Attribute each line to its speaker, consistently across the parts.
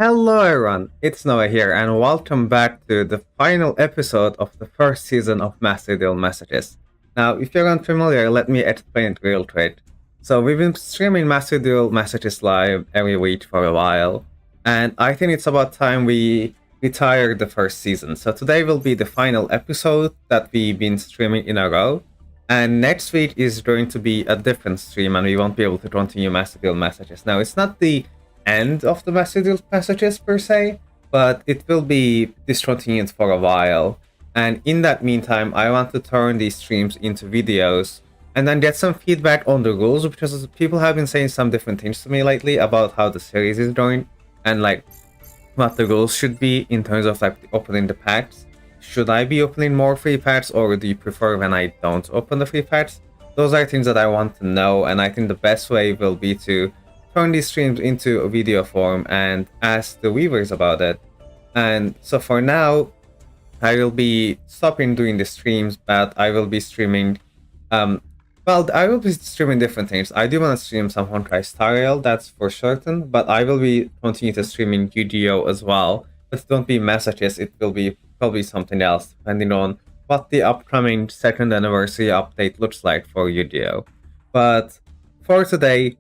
Speaker 1: Hello everyone, it's Noah here, and welcome back to the final episode of the first season of Master Duel Masochist. Now, if you're unfamiliar, let me explain it real quick. So, we've been streaming Master Duel Masochist live every week for a while, and I think it's about time we retire the first season. So, today will be the final episode that we've been streaming in a row, and next week is going to be a different stream, and we won't be able to continue Master Duel Masochist. Now, it's not the end of the messages per se, but it will be discontinued for a while. And in that meantime, I want to turn these streams into videos and then get some feedback on the rules, because people have been saying some different things to me lately about how the series is going and like what the rules should be in terms of like opening the packs. Should I be opening more free packs, or do you prefer when I don't open the free packs? Those are things that I want to know, and I think the best way will be to turn these streams into a video form and ask the viewers about it. And so for now, I will be stopping doing the streams, but I will be streaming. I will be streaming different things. I do want to stream some Honkai Star Rail, that's for certain, but I will be continue to streaming Yu-Gi-Oh as well. But it won't be messages, it will be probably something else, depending on what the upcoming second anniversary update looks like for Yu-Gi-Oh. But for today,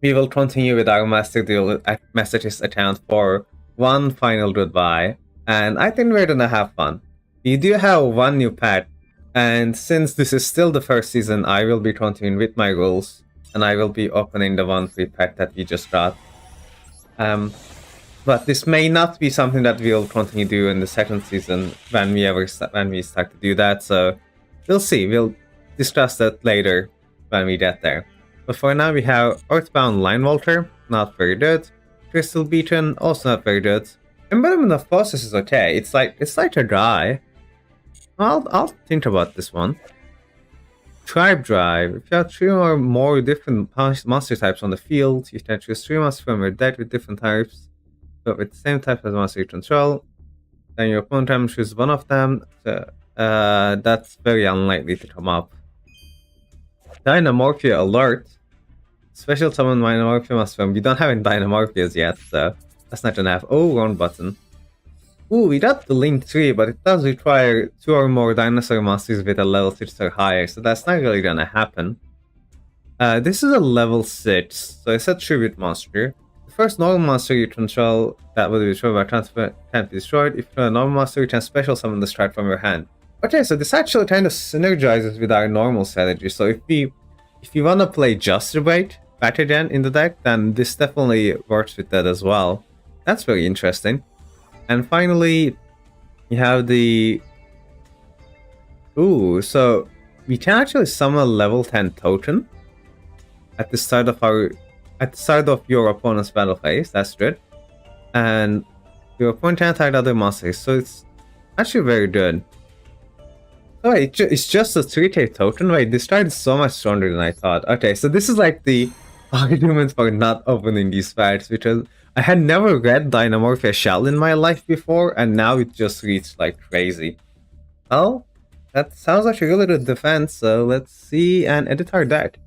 Speaker 1: we will continue with our Master Duel Messages account for one final goodbye, and I think we're gonna have fun. We do have one new pet, and since this is still the first season, I will be continuing with my rules, and I will be opening the one free pet that we just got. But this may not be something that we'll continue to do in the second season when we start to do that, so we'll see. We'll discuss that later when we get there. But for now, we have Earthbound Line Walter, not very good. Crystal Beacon, also not very good. Embodiment of Process is okay. It's like a guy. I'll think about this one. Tribe Drive. If you have 3 or more different monster types on the field, you can choose 3 monsters from your deck with different types, but with the same type as monster you control. Then your opponent can choose one of them. So, that's very unlikely to come up. Dynamorphia Alert. Special summon Dynamorphia must from. We don't have any Dynamorphias yet, so that's not gonna have. Oh, wrong button. Ooh, we got the Link 3, but it does require 2 or more dinosaur monsters with a level 6 or higher, so that's not really gonna happen. This is a level 6, so it's a tribute monster. The first normal monster you control that will be destroyed by transfer can't be destroyed. If you're a normal monster, you can special summon the strike from your hand. Okay, so this actually kind of synergizes with our normal strategy. So if we want to play Just Debate back again in the deck, then this definitely works with that as well. That's very interesting. And finally, you have the... Ooh, so we can actually summon a level 10 token at the start of your opponent's battle phase. That's good. And your opponent can attack other monsters, so it's actually very good. Oh, it's just a 3k token? Wait, this card is so much stronger than I thought. Okay, so this is like the argument for not opening these packs, because I had never read Dynamorphia Shell in my life before, and now it just reads like crazy. Well, that sounds like a really good defense, so let's see and edit our deck.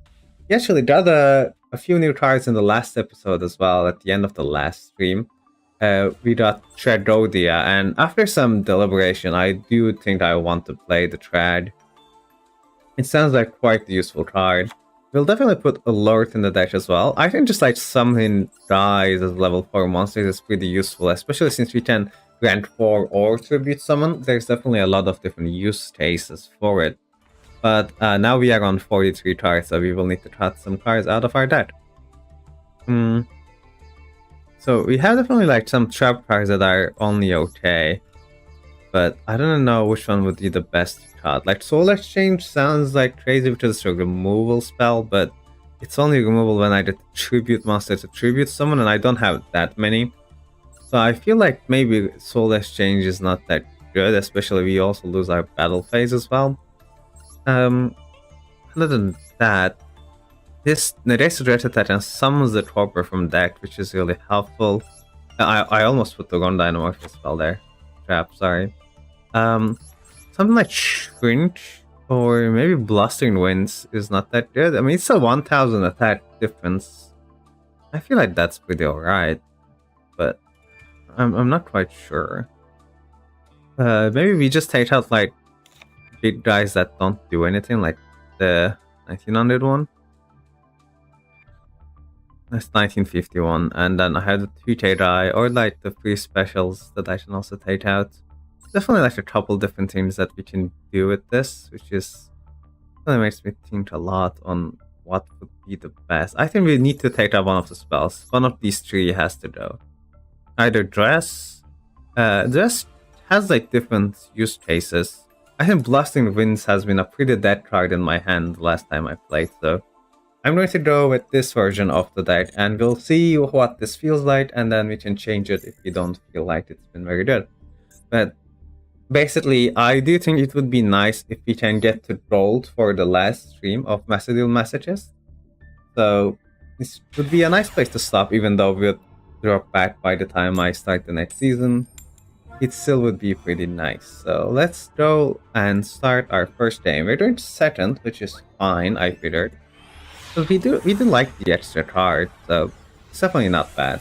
Speaker 1: We actually got a few new cards in the last episode as well, at the end of the last stream. We got Tragodia, and after some deliberation, I do think I want to play the Trad. It sounds like quite a useful card. We'll definitely put Alert in the deck as well. I think just like summoning guys as level 4 monsters is pretty useful, especially since we can rank 4 or tribute summon. There's definitely a lot of different use cases for it. But now we are on 43 cards, so we will need to cut some cards out of our deck. So we have definitely like some trap cards that are only okay, but I don't know which one would be the best card. Like Soul Exchange sounds like crazy because it's a removal spell, but it's only removal when I get tribute monster to tribute someone, and I don't have that many. So I feel like maybe Soul Exchange is not that good, especially we also lose our battle phase as well. Other than that, this negates direct attack and summons the Torpor from deck, which is really helpful. I almost put the wrong Dynamorphia spell there. Trap, sorry. Something like Shrink or maybe Blustering Winds is not that good. I mean, it's a 1000 attack difference. I feel like that's pretty alright. But I'm not quite sure. Maybe we just take out like big guys that don't do anything, like the 1900 one. That's 1951, and then I have the 2 die or like the 3 specials that I can also take out. Definitely like a couple different things that we can do with this, which is really makes me think a lot on what would be the best. I think we need to take out one of the spells. One of these 3 has to go. Either dress. Dress has like different use cases. I think Blasting Winds has been a pretty dead card in my hand last time I played, so I'm going to go with this version of the deck, and we'll see what this feels like, and then we can change it if we don't feel like it's been very good. But basically, I do think it would be nice if we can get to gold for the last stream of Master Duel Masochist. So this would be a nice place to stop, even though we'll drop back by the time I start the next season. It still would be pretty nice. So let's go and start our first game. We're doing second, which is fine, I figured. But we do like the extra card, so it's definitely not bad.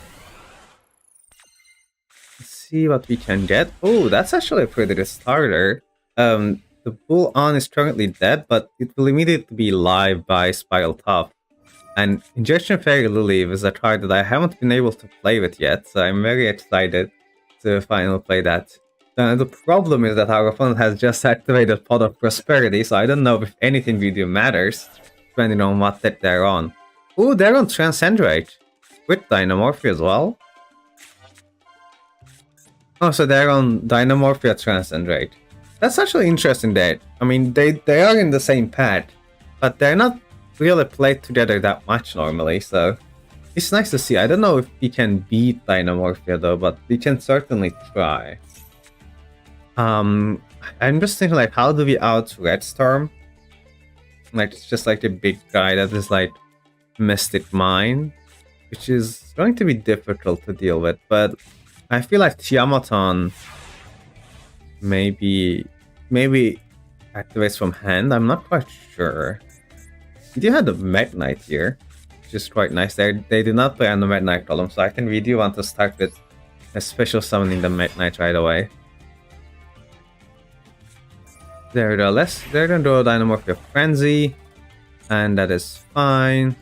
Speaker 1: Let's see what we can get. Oh, that's actually a pretty good starter. The Bull On is currently dead, but it will immediately be live by Spiral Top. And Injection Fairy Lily is a card that I haven't been able to play with yet, so I'm very excited to finally play that. The problem is that our opponent has just activated Pot of Prosperity, so I don't know if anything we do matters, depending on what deck they're on. Ooh, they're on Transcendrate, with Dynamorphia as well. Oh, so they're on Dynamorphia Transcendrate. That's actually interesting deck. I mean, they are in the same pad, but they're not really played together that much normally, so it's nice to see. I don't know if we can beat Dynamorphia though, but we can certainly try. I'm just thinking like, how do we out Red Storm? Like, it's just like a big guy that is like Mystic Mine, which is going to be difficult to deal with, but I feel like Tiamaton maybe activates from hand. I'm not quite sure. We do have the Mech Knight here, which is quite nice. They did not play on the Mech Knight column, so I think we do want to start with a special summoning the Mech Knight right away. There we go. They're gonna do a Dynamorphia Frenzy, and that is fine.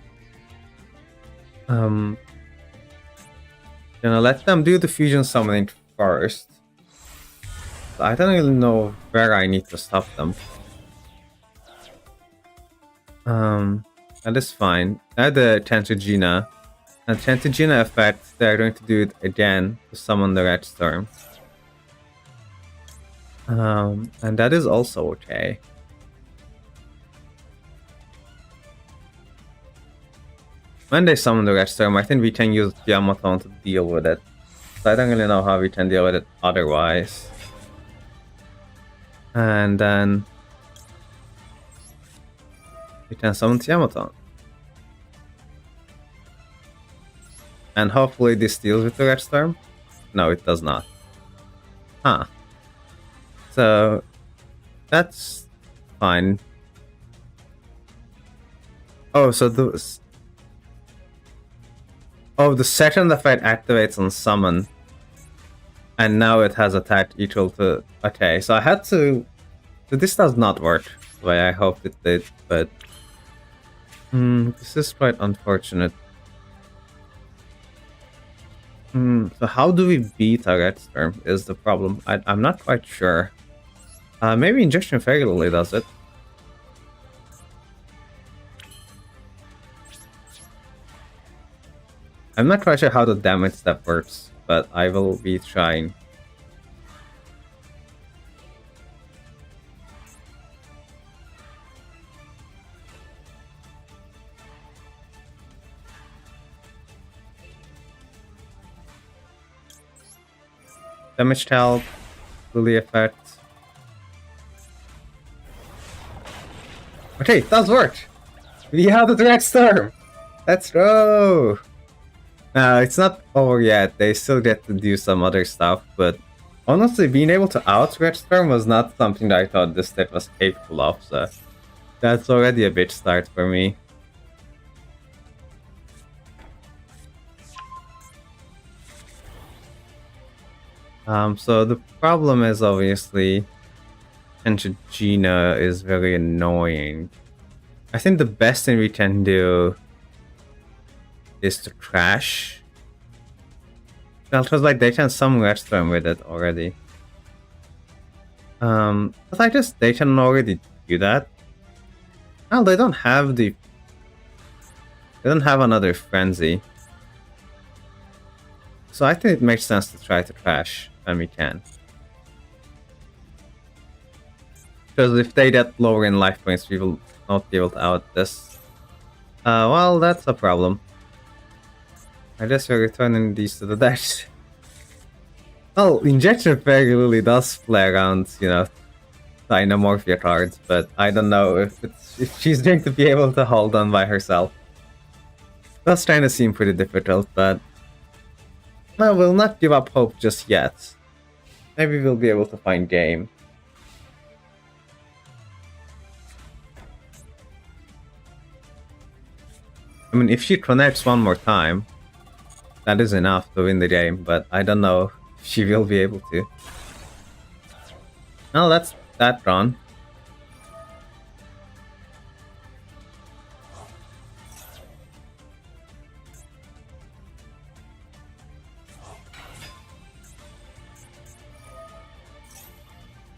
Speaker 1: Gonna let them do the fusion summoning first. I don't really know where I need to stop them. That is fine. Now the Tantagina. And Tantagina effect, they're going to do it again to summon the Red Storm. And that is also okay. When they summon the Red Storm, I think we can use Yamaton to deal with it. So I don't really know how we can deal with it otherwise. And then we can summon Tiamaton. And hopefully this deals with the Red Storm? No, it does not. Huh. So that's fine. Oh, so the second effect activates on summon. And now it has attack equal to... Okay, so I had to... So this does not work the way I hoped it did, but... this is quite unfortunate. So how do we beat a Red Storm is the problem. I'm not quite sure. Maybe Injection Fairy Lily does it. I'm not quite sure how the damage step works, but I will be trying. Damage help, Lily effect. Okay, it does work! We have the Red Storm! Let's go! It's not over yet. They still get to do some other stuff, but honestly, being able to out Red Storm was not something that I thought this deck was capable of, so that's already a big start for me. So the problem is obviously Gina is very annoying. I think the best thing we can do is to trash. Because like they can summon Redstone with it already. But I guess they can already do that. Well, they don't have another frenzy. So I think it makes sense to try to trash when we can. Because if they get lower in life points, we will not be able to out this. Well, that's a problem. I guess we're returning these to the dash. Well, Injection Fairy really does play around, Dynamorphia cards, but I don't know if she's going to be able to hold on by herself. That's trying to seem pretty difficult, but no, we'll not give up hope just yet. Maybe we'll be able to find game. I mean, if she connects one more time, that is enough to win the game, but I don't know if she will be able to. Well, that's that gone.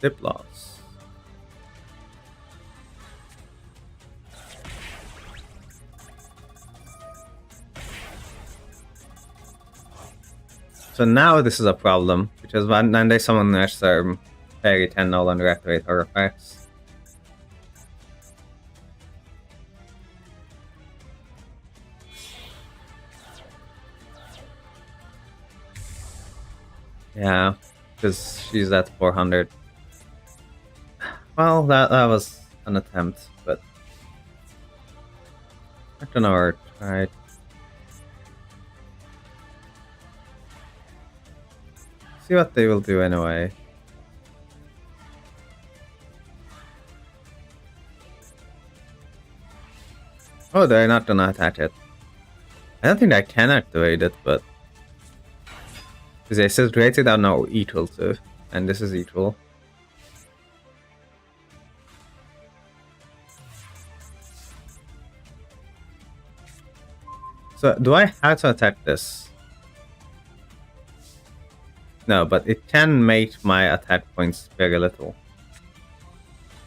Speaker 1: Dip loss. So now this is a problem, because when they summon their Fairy can no longer activate her effects. Yeah, because she's at 400. Well, that was an attempt, but I don't know where to try. See what they will do anyway. Oh, they're not gonna attack it. I don't think I can activate it, but because it says rated out now equal to, and this is equal. So do I have to attack this? No, but it can make my attack points very little.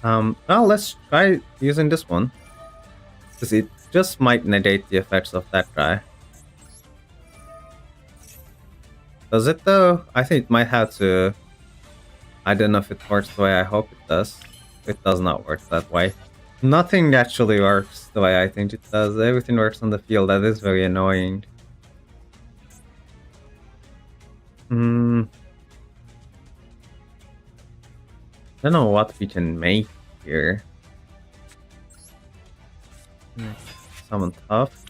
Speaker 1: Well, let's try using this one. Because it just might negate the effects of that guy. Does it though? I think it might have to... I don't know if it works the way I hope it does. It does not work that way. Nothing actually works the way I think it does. Everything works on the field. That is very annoying. I don't know what we can make here. Someone tough.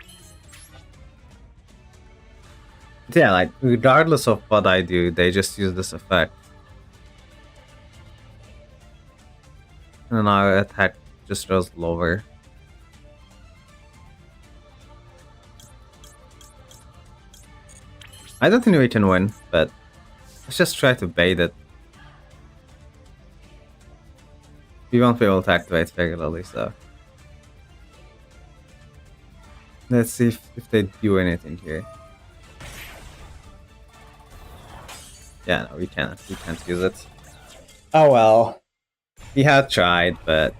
Speaker 1: Yeah, like, regardless of what I do, they just use this effect. And our attack just goes lower. I don't think we can win, but let's just try to bait it. We won't be able to activate regularly, so... Let's see if they do anything here. Yeah, no, we can't. We can't use it. Oh well. We had tried, but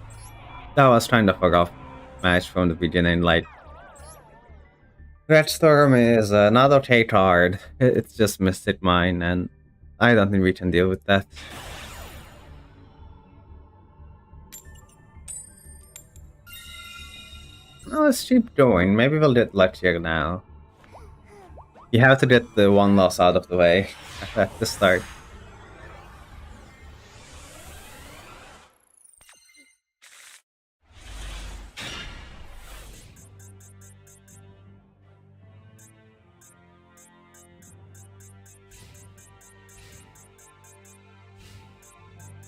Speaker 1: that was kind of a rough match from the beginning. Like, Red Storm is not okay card. It's just Mystic Mine, and I don't think we can deal with that. Well, let's keep going. Maybe we'll get luckier now. You have to get the one loss out of the way at the start.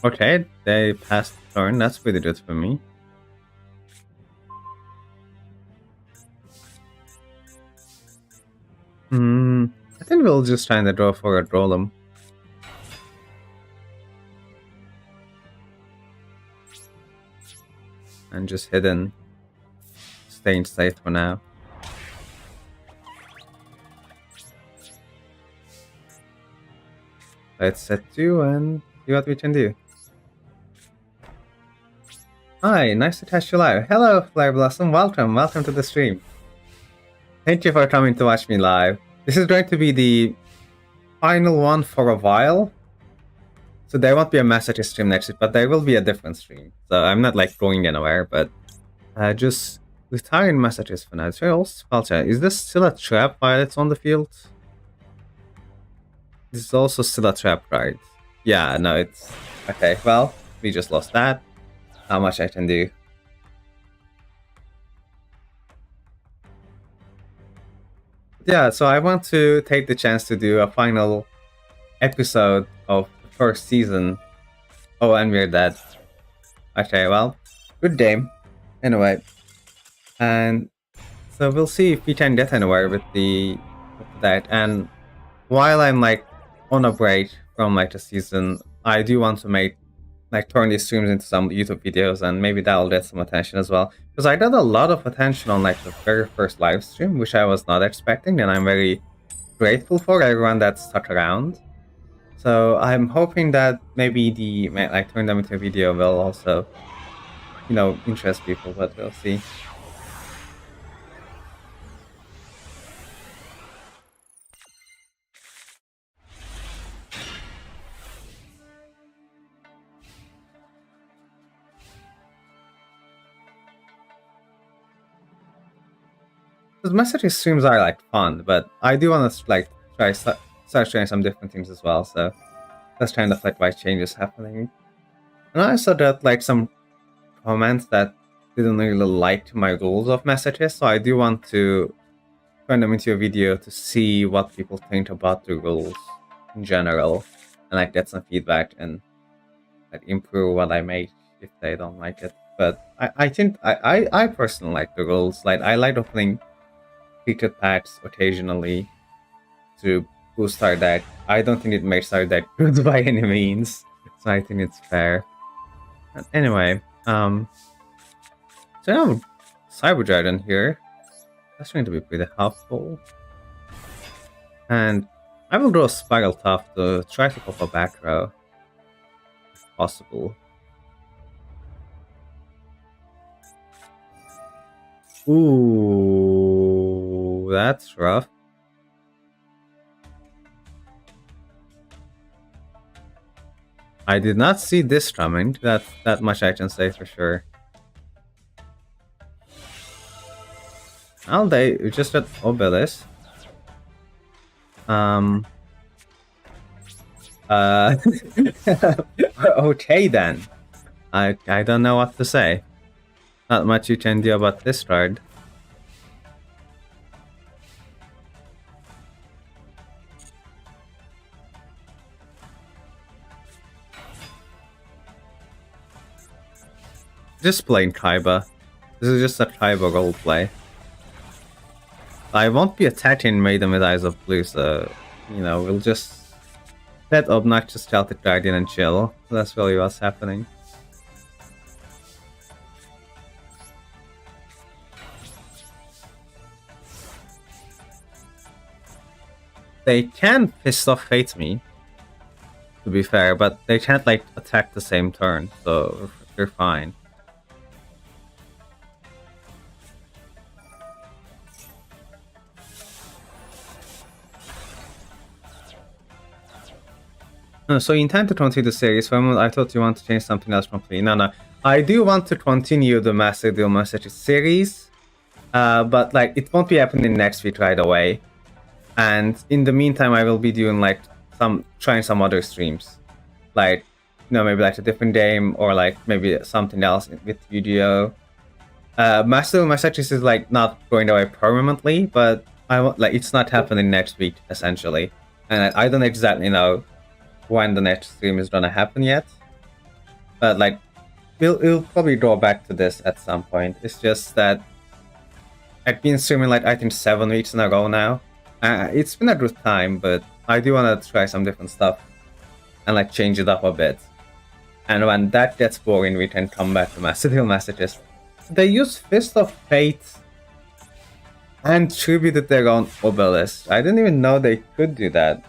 Speaker 1: Okay, they passed the turn. That's pretty good for me. I think we'll just try and draw for a Golem. and just hidden. Staying safe for now. Let's set 2 and see what we can do. Hi, nice to catch you live. Hello, Fly Blossom. Welcome to the stream. Thank you for coming to watch me live. This is going to be the final one for a while. So there won't be a Masochist stream next week, but there will be a different stream. So I'm not like going anywhere, but just retiring Masochist for now. It's very old spell check. Is this still a trap while it's on the field? This is also still a trap, right? Yeah, no, it's... Okay, well, we just lost that. Not much I can do. Yeah, so I want to take the chance to do a final episode of the first season. Oh, and we're dead. Okay, well, good game. Anyway, and so we'll see if we can get anywhere with that. And while I'm like on a break from like the season, I do want to turn these streams into some YouTube videos, and maybe that'll get some attention as well. Because I got a lot of attention on like the very first live stream, which I was not expecting, and I'm very grateful for everyone that stuck around. So I'm hoping that maybe the turn them into a video will also, you know, interest people, but we'll see. Those messaging streams are like fun, but I do want to like start trying some different things as well. So that's kind of like why change is happening. And I saw that like some comments that didn't really like my rules of messages, so I do want to turn them into a video to see what people think about the rules in general, and like get some feedback and like improve what I make if they don't like it. But I think I personally like the rules. Like I like opening featured packs occasionally to boost our deck. I don't think it makes our deck good by any means, so I think it's fair. But anyway, so now Cyber Dragon here. That's going to be pretty helpful. And I will draw a Spiral Tuft to try to pop a back row, if possible. Ooh, that's rough. I did not see this coming. That much I can say for sure. Well, they just got Obelisk. Okay then. I don't know what to say. Not much you can do about this card. Just playing Kaiba. This is just a Kaiba roleplay. I won't be attacking Maiden with Eyes of Blue, so, you know, we'll just let Obnoxious Celtic Guardian and chill. That's really what's happening. They can Fist of Fate me, to be fair, but they can't, like, attack the same turn, so they're fine. So you intend to continue the series. For a moment, I thought you want to change something else completely. No. I do want to continue the Master Duel Masochist series, but like it won't be happening next week right away. And in the meantime, I will be doing like trying some other streams, like you know, maybe like a different game or like maybe something else with Yugioh. Master Duel Masochist is like not going away permanently, but I want like it's not happening next week essentially, and I don't exactly know when the next stream is gonna happen yet, but like we'll probably go back to this at some point. It's just that I've been streaming like I think 7 weeks in a row now. It's been a good time, but I do want to try some different stuff and like change it up a bit. And when that gets boring, we can come back to Master Duel Masochist. They use Fist of Fate and tributed their own obelisk. I didn't even know they could do that.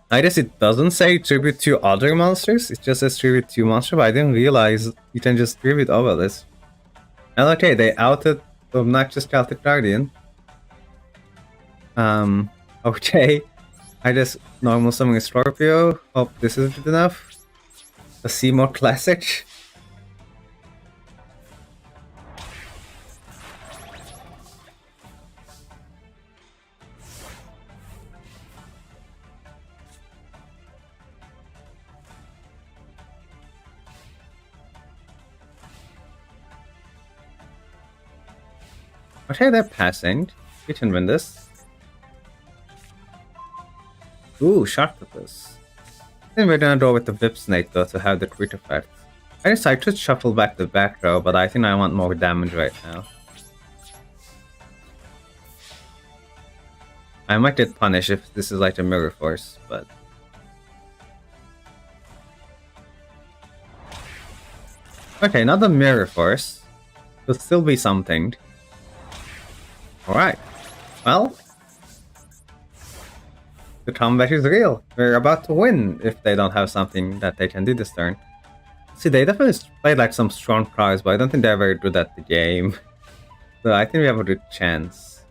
Speaker 1: I guess it doesn't say tribute to other monsters, it just says tribute to monster, but I didn't realize you can just tribute obelisk. And okay, they outed the obnoxious Celtic Guardian. Okay. I just normal summon Scorpio. Hope this is good enough. A Seymour Classic. Okay, they're passing. We can win this. Ooh, Sharktopus. I think we're gonna go with the Whip Snake though to have the crit effect. I guess I could shuffle back the back row, but I think I want more damage right now. I might get punished if this is like a Mirror Force, but... Okay, not the Mirror Force. It'll still be something. Alright. Well... The combat is real. We're about to win if they don't have something that they can do this turn. See, they definitely played like some strong cards, but I don't think they're very good at the game. So I think we have a good chance.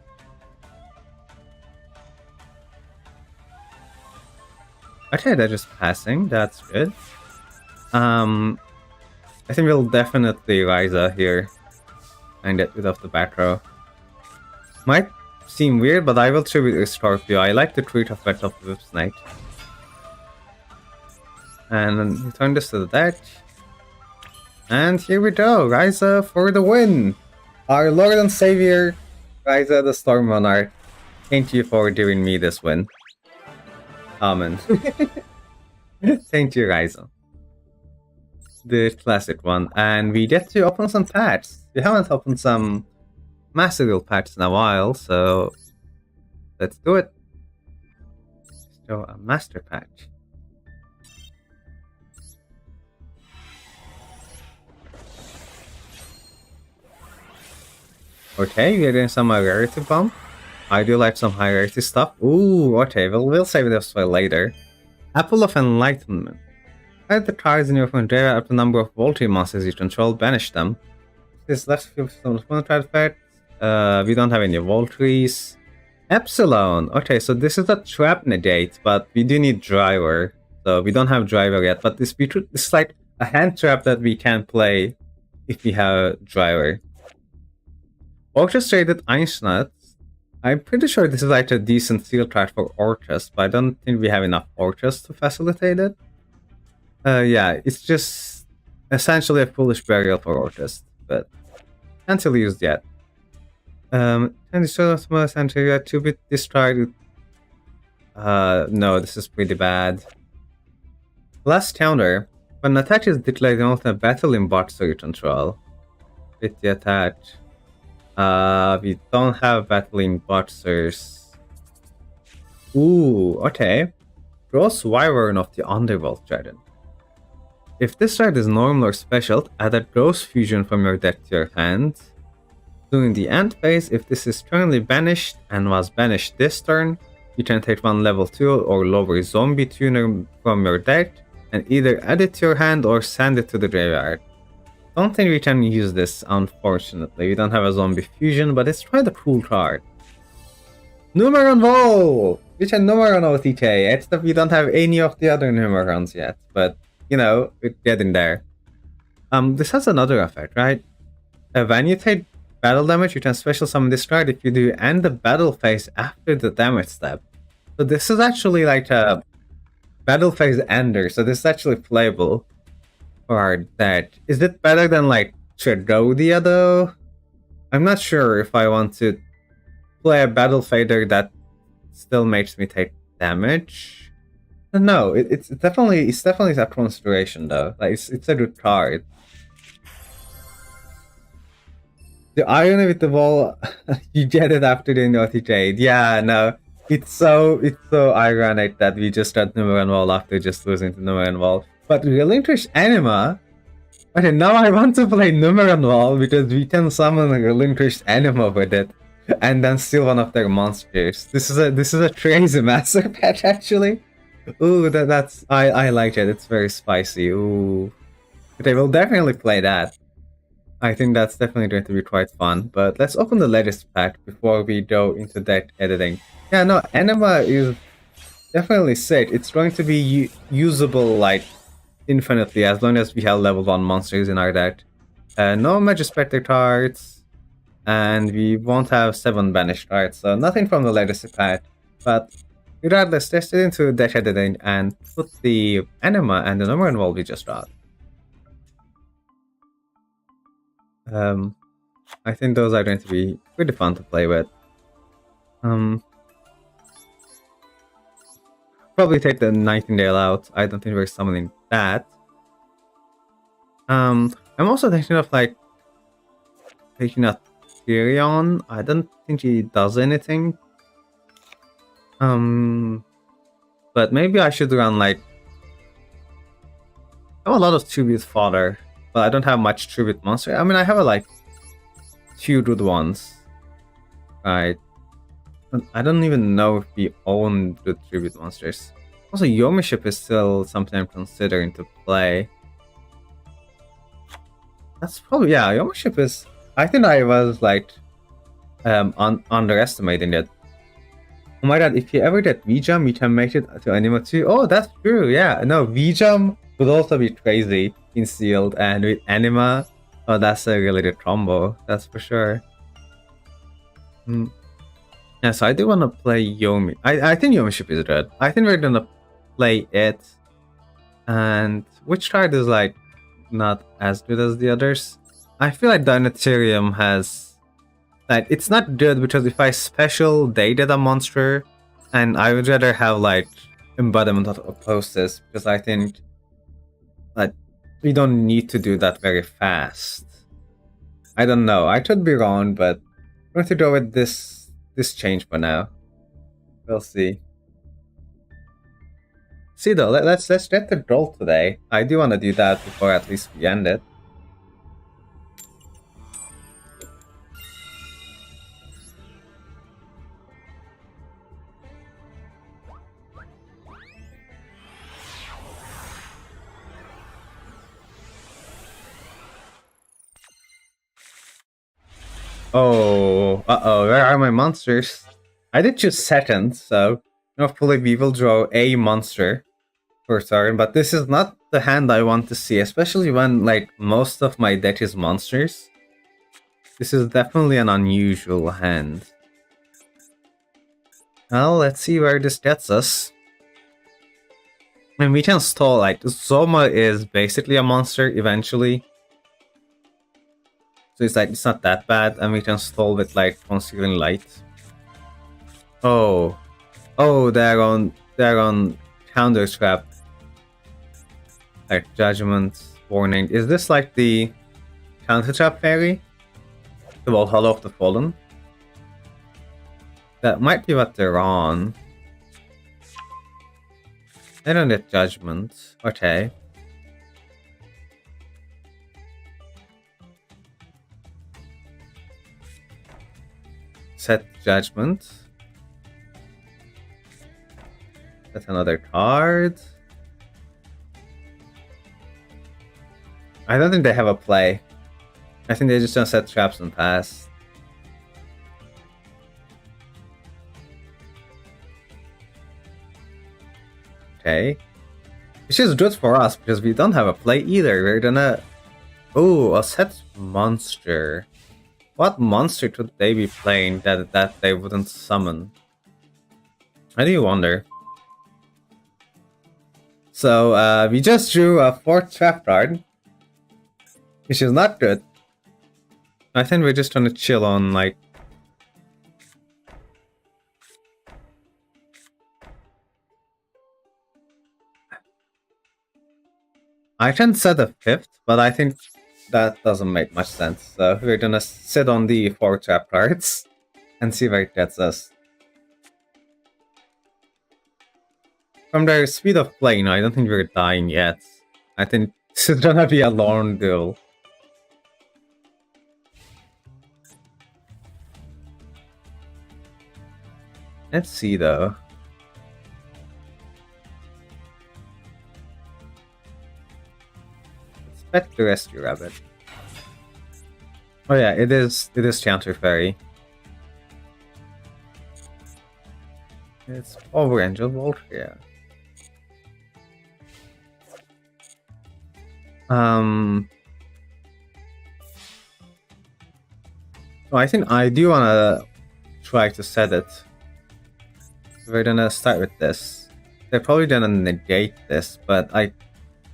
Speaker 1: Okay, they're just passing. That's good. I think we'll definitely Ryza here and get rid of the back row. Might seem weird, but I will tribute Scorpio. I like the crit effect of the Whip Snake. And then return this to the deck. And here we go, Ryza for the win! Our Lord and Savior, Ryza the Storm Monarch. Thank you for giving me this win. Amen. Thank you, Ryza. The classic one. And we get to open some packs. We haven't opened some Master Duel packs in a while, so let's do it. So a Master Pack. Okay, we're getting some rarity bump. I do like some high rarity stuff. Ooh, okay, we'll save this for later. Apple of Enlightenment. Add the cards in your front area up to the number of Voltry monsters you control, banish them. This left field some card effect. We don't have any Voltries. Epsilon! Okay, so this is a trap negate, but we do need driver. So we don't have driver yet, but this is like a hand trap that we can play if we have driver. Orchestrated Einschnut. I'm pretty sure this is like a decent seal card for Orchest, but I don't think we have enough Orchest to facilitate it. Yeah, it's just essentially a foolish burial for Orchest, but can't still used yet. And the sort of small center, 2-bit discard. No, this is pretty bad. Last counter. When an attack is declared in alternate battle in boxer control. With the attack. We don't have battling boxers. Ooh, okay. Gross Wyvern of the Underworld Dragon. If this card is normal or special, add a Gross Fusion from your deck to your hand. During the end phase, if this is currently banished and was banished this turn, you can take one level 2 or lower zombie tuner from your deck and either add it to your hand or send it to the graveyard. Don't think we can use this, unfortunately. We don't have a zombie fusion, but it's quite a cool card. Numeron Vol! We can Numeron OTK, except we don't have any of the other Numerons yet, but you know, we're getting there. This has another effect, right? When you take battle damage, you can special summon this card if you do end the battle phase after the damage step. So this is actually like a battle phase ender, so this is actually playable for our deck. Is it better than like Tragodia though? I'm not sure if I want to play a battle fader that still makes me take damage. No, it's definitely a consideration though. Like it's a good card. The irony with the ball, you get it after the Naughty Jade. Yeah, no. It's so ironic that we just got Numeron Wall after just losing to Numeron Wall. But Relinquish Anima, Okay, now I want to play Numeron Wall because we can summon a relinquished Anima with it, and then steal one of their monsters. This is a crazy master patch actually. Ooh, that's I like it. It's very spicy. Ooh, okay, we'll definitely play that. I think that's definitely going to be quite fun. But let's open the latest pack before we go into deck editing. Yeah, no, Anima is definitely sick. It's going to be usable like infinitely as long as we have level 1 monsters in our deck. No Magic Spectre cards, and we won't have 7 banished cards, so nothing from the legacy pack. But regardless, let's get into deck editing and put the Anima and the Numeron Wall we just got. I think those are going to be pretty fun to play with. Probably take the Nightingale out. I don't think we're summoning that. I'm also thinking of like taking a Tyrion. I don't think he does anything. But maybe I should run like I have a lot of tribute fodder, but I don't have much tribute monster. I mean, I have like 2 good ones. Right. I don't even know if we own good tribute monsters. Also, Yomiship is still something I'm considering to play. That's probably, yeah, Yomiship is... I think I was like underestimating it. Oh my god, if you ever get V-Jump, you can make it to Anima 2. Oh, that's true, yeah. No, V-Jump would also be crazy in sealed, and with Anima, oh, that's a really good combo, that's for sure. Yeah, so I do want to play Yomi. I think Yomiship is good. I think we're gonna play it. And which card is like not as good as the others? I feel like Dynatirium has like it's not good because if I special dated a monster, and I would rather have like embodiment of Opposis because I think that we don't need to do that very fast. I don't know. I could be wrong, but I'm going to go with this change for now. We'll see. See though, let's get the goal today. I do want to do that before at least we end it. Oh, where are my monsters? I did choose second, so hopefully we will draw a monster for turn, but this is not the hand I want to see, especially when like most of my deck is monsters. This is definitely an unusual hand. Well, let's see where this gets us. And we can stall, like, Zoma is basically a monster eventually. So it's like, it's not that bad, and we can stall with like Concealing Light. Oh, they're on Counter Trap. Like Judgment, Warning. Is this like the Counter Trap fairy? The Valhalla of the Fallen? That might be what they're on. I don't get Judgment. Okay. Set Judgment. That's another card. I don't think they have a play. I think they're just gonna set traps and pass. Okay. Which is good for us because we don't have a play either. We're gonna... Oh, a set monster. What monster could they be playing that they wouldn't summon? I do wonder. So, we just drew a 4th trap card, which is not good. I think we're just gonna chill on, like... I can set a 5th, but I think that doesn't make much sense. So we're gonna sit on the 4 trap cards and see where it gets us. From their speed of play, I don't think we're dying yet. I think This is gonna be a long duel. Let's see though. Let's pet the rescue rabbit. Oh yeah, it is Chanter Fairy. It's over Angel Volt, yeah. So I think I do wanna try to set it. So we're gonna start with this. They're probably gonna negate this, but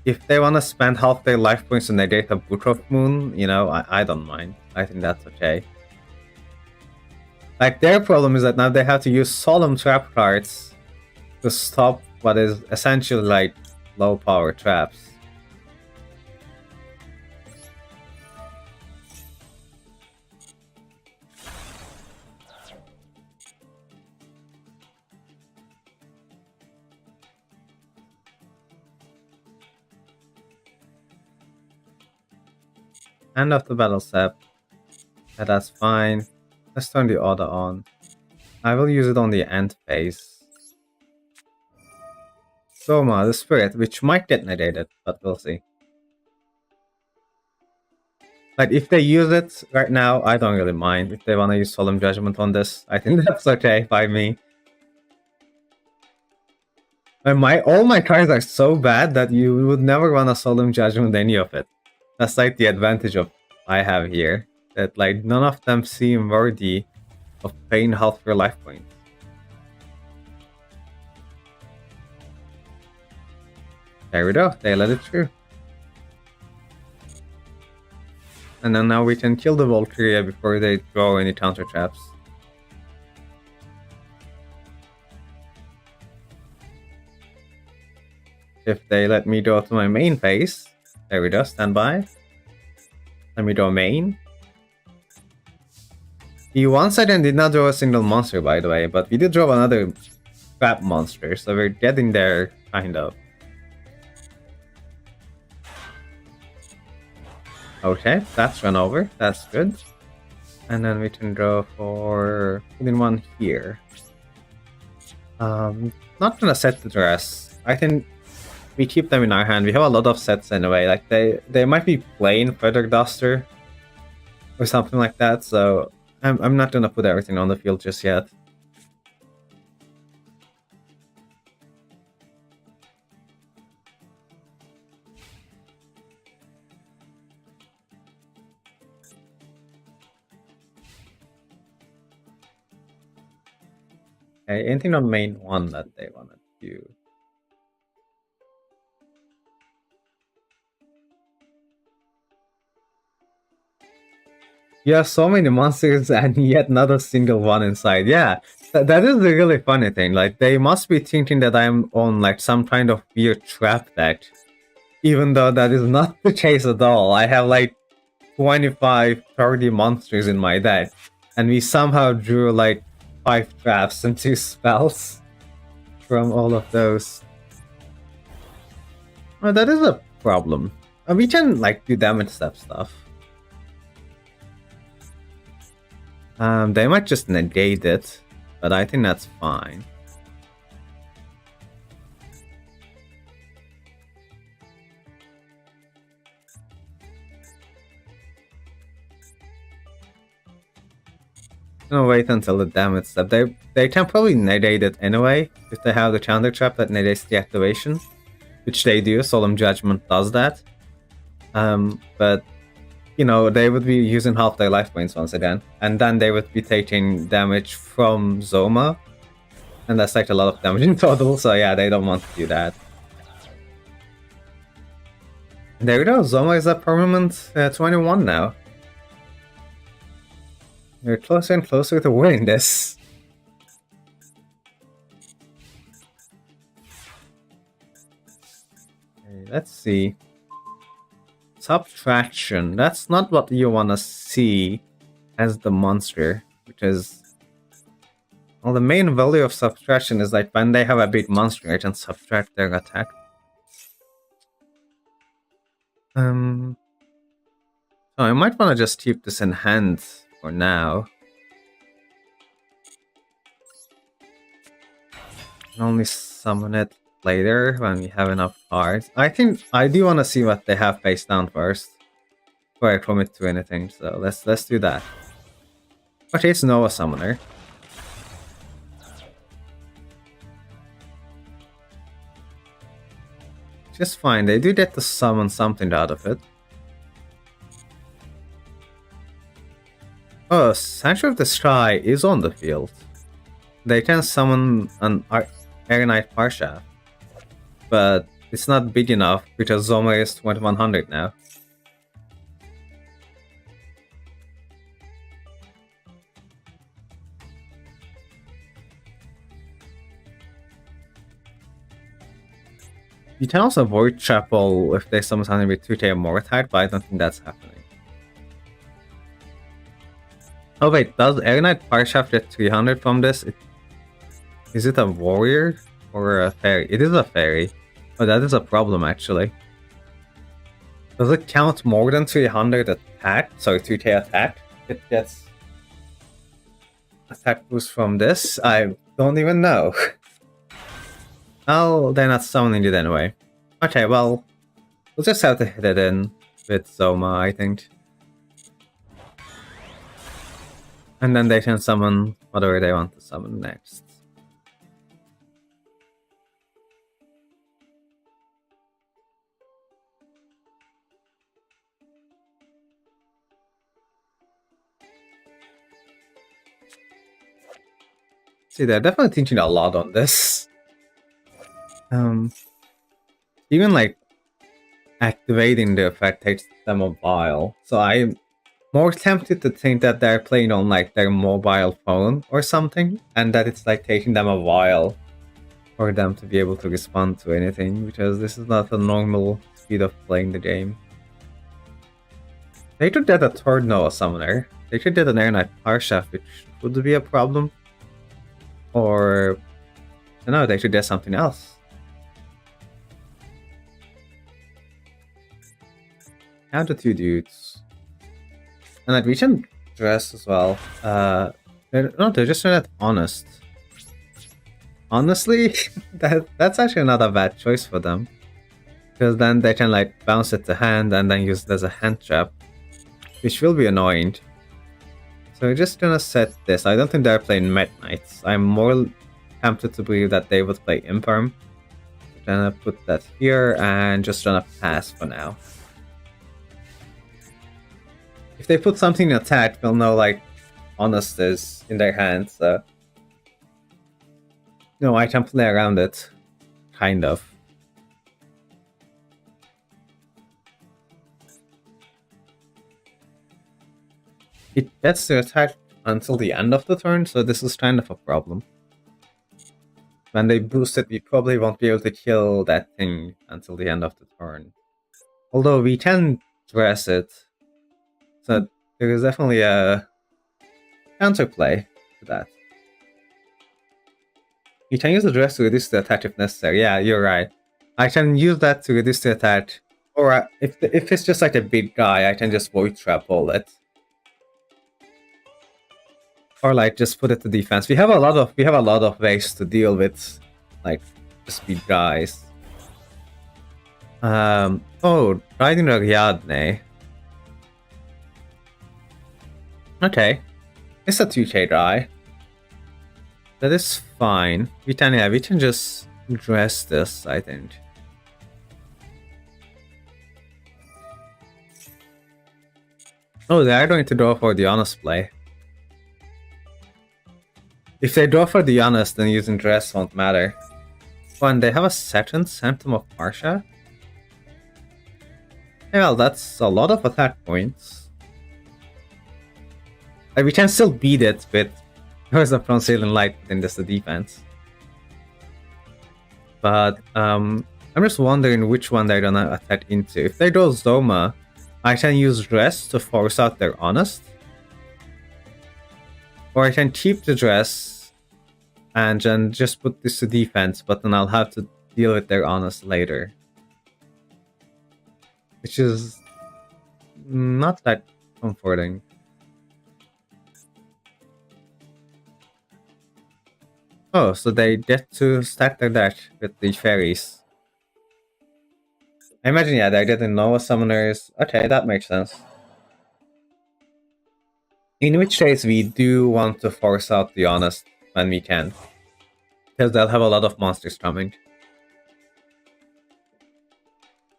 Speaker 1: if they wanna spend half their life points to negate a Butroth Moon, you know, I don't mind. I think that's okay. Like, their problem is that now they have to use Solemn Trap cards to stop what is essentially like low power traps. End of the battle step. Yeah, that's fine. Let's turn the order on. I will use it on the end phase. Soma, the spirit, which might get negated, but we'll see. Like, if they use it right now, I don't really mind. If they want to use Solemn Judgment on this, I think that's okay by me. And all my cards are so bad that you would never want to Solemn Judgment any of it. That's like the advantage of I have here. That like none of them seem worthy of paying half your life points. There we go, they let it through. And then now we can kill the Valkyria before they draw any counter traps. If they let me go to my main phase, there we go, stand by. Let me draw main. The one second did not draw a single monster, by the way, but we did draw another trap monster, so we're getting there, kind of. Okay, that's run over, that's good. And then we can draw for putting one here. Not gonna set the dress. I think we keep them in our hand. We have a lot of sets anyway. Like they might be playing Feather Duster or something like that. So I'm not gonna put everything on the field just yet. Okay, anything on main one that they wanna do? You have so many monsters and yet not a single one inside. Yeah, that is the really funny thing. Like, they must be thinking that I'm on like some kind of weird trap deck. Even though that is not the case at all. I have like 25, 30 monsters in my deck. And we somehow drew like 5 traps and 2 spells from all of those. Well, that is a problem. We can like do damage step stuff. They might just negate it, but I think that's fine. I'm gonna wait until the damage step. They can probably negate it anyway if they have the counter trap that negates the activation, which they do. Solemn Judgment does that. But you know, they would be using half their life points once again, and then they would be taking damage from Zoma, and that's like a lot of damage in total, so yeah, they don't want to do that. There we go, Zoma is a permanent 21 now. We're closer and closer to winning this. Okay, let's see. Subtraction. That's not what you want to see as the monster, because well, the main value of subtraction is like when they have a big monster, I can subtract their attack. So I might want to just keep this in hand for now. And only summon it later when we have enough cards. I think I do want to see what they have face down first before I commit to anything. So let's do that. Okay, it's Nova Summoner. Just fine. They do get to summon something out of it. Oh, Sanctuary of the Sky is on the field. They can summon an Aeronite Parshaft, but it's not big enough because Zoma is 2100 now. You can also Void Chapel if they summon something with 2k or more attack, but I don't think that's happening. Oh wait, does Aeronite Parshaft get 300 from this? Is it a warrior or a fairy? It is a fairy. Oh, that is a problem actually. Does it count more than 300 attack? Sorry, 2k attack? It gets attack boost from this? I don't even know. Oh, they're not summoning it anyway. Okay, well, we'll just have to hit it in with Zoma, I think. And then they can summon whatever they want to summon next. See, they're definitely thinking a lot on this. Even like activating the effect takes them a while. So I'm more tempted to think that they're playing on like their mobile phone or something, and that it's like taking them a while for them to be able to respond to anything, because this is not a normal speed of playing the game. They could get a third Noah Summoner. They could get an Aeronite Parshaft, which would be a problem. Or, I don't know, they should get something else. Now the two dudes. And like we can dress as well. They're just not honest. Honestly, that's actually not a bad choice for them. Because then they can like bounce it to hand and then use it as a hand trap. Which will be annoying. So we're just gonna set this. I don't think they're playing Met Knights. I'm more tempted to believe that they would play Imperm. Gonna put that here and just gonna pass for now. If they put something in attack, we'll know like Honest is in their hands. So no, I can play around it. Kind of. It gets to attack until the end of the turn, so this is kind of a problem. When they boost it, we probably won't be able to kill that thing until the end of the turn. Although we can dress it. So there is definitely a counterplay to that. You can use the dress to reduce the attack if necessary. Yeah, you're right. I can use that to reduce the attack. Or if it's just like a big guy, I can just Void Trap all it. Or like just put it to defense. We have a lot of ways to deal with like just big guys. Oh, Riding Ariadne. Okay. It's a 2k guy. That is fine. We can just dress this, I think. Oh, they are going to draw for the honest play. If they draw for the honest, then using dress won't matter. When they have a second Symptom of Marsha. Well, that's a lot of attack points. Like, we can still beat it, but there's a Bronze Light in this defense. But I'm just wondering which one they're gonna attack into. If they draw Zoma, I can use dress to force out their honest. Or I can keep the dress and then just put this to defense, but then I'll have to deal with their honest later. which is not that comforting. Oh, so they get to stack their deck with the fairies. I imagine, yeah, they didn't know summoners. Okay, that makes sense. In which case, we do want to force out the honest when we can, because they'll have a lot of monsters coming.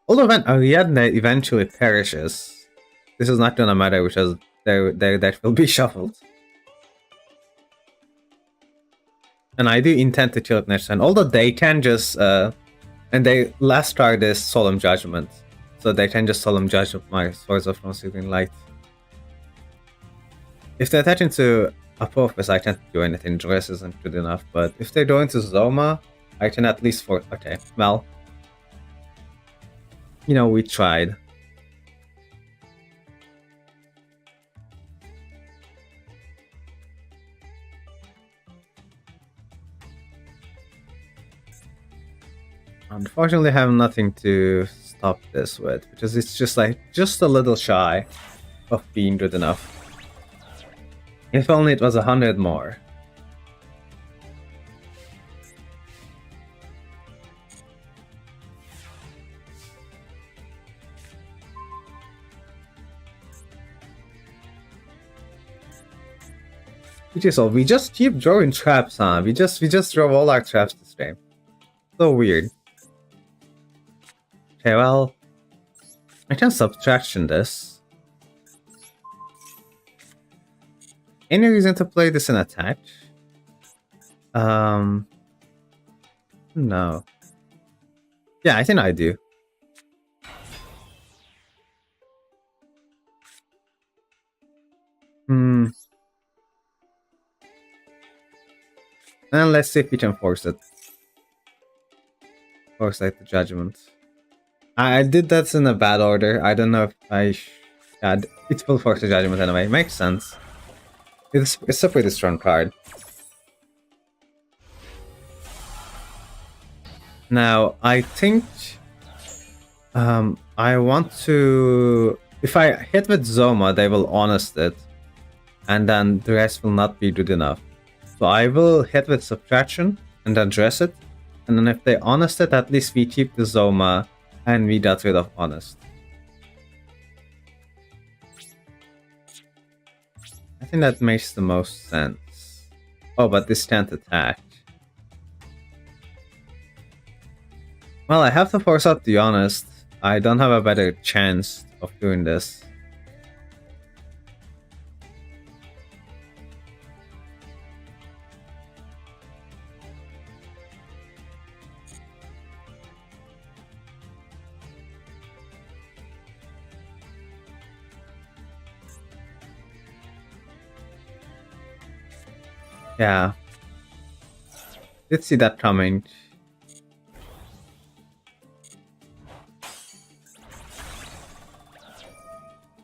Speaker 1: Although when Ariadne eventually perishes, this is not gonna matter because their deck will be shuffled. And I do intend to kill it next turn, although they can just and they last card is Solemn Judgment, so they can just Solemn Judge my Swords of Concealing Light. If they attach into Apophis, I can't do anything. Dress isn't good enough, but if they go into Zoma, I can at least force. Okay, well, you know, we tried. Unfortunately, I have nothing to stop this with, because it's just like, just a little shy of being good enough. If only it was 100 more. Which is all, we just keep drawing traps, huh? We just draw all our traps this game. So weird. Okay, well, I can subtraction this. Any reason to play this in attack? No. Yeah, I think I do. And let's see if we can force it. Force like the judgment. I did that in a bad order. I don't know if I should. It will force the judgment anyway. Makes sense. It's a pretty strong card. Now, I think I want to... If I hit with Zoma, they will honest it. And then the rest will not be good enough. So I will hit with Subtraction and then dress it. And then if they honest it, at least we keep the Zoma and we got rid of honest. I think that makes the most sense. Oh, but this can't attack. Well, I have to force out the honest. I don't have a better chance of doing this. Yeah. Did see that coming.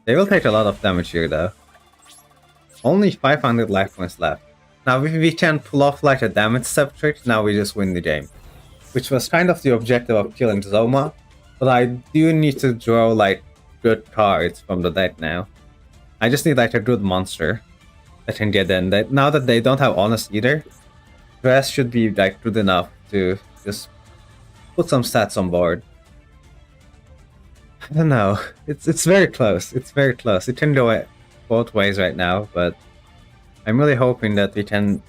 Speaker 1: They will take a lot of damage here though. Only 500 life points left. Now if we can pull off like a damage step trick, now we just win the game. Which was kind of the objective of killing Zoma. But I do need to draw like good cards from the deck now. I just need like a good monster that can get in. Now that they don't have honest either, Dress should be like good enough to just put some stats on board. I don't know. It's very close. It's very close. It can go both ways right now, but I'm really hoping that we can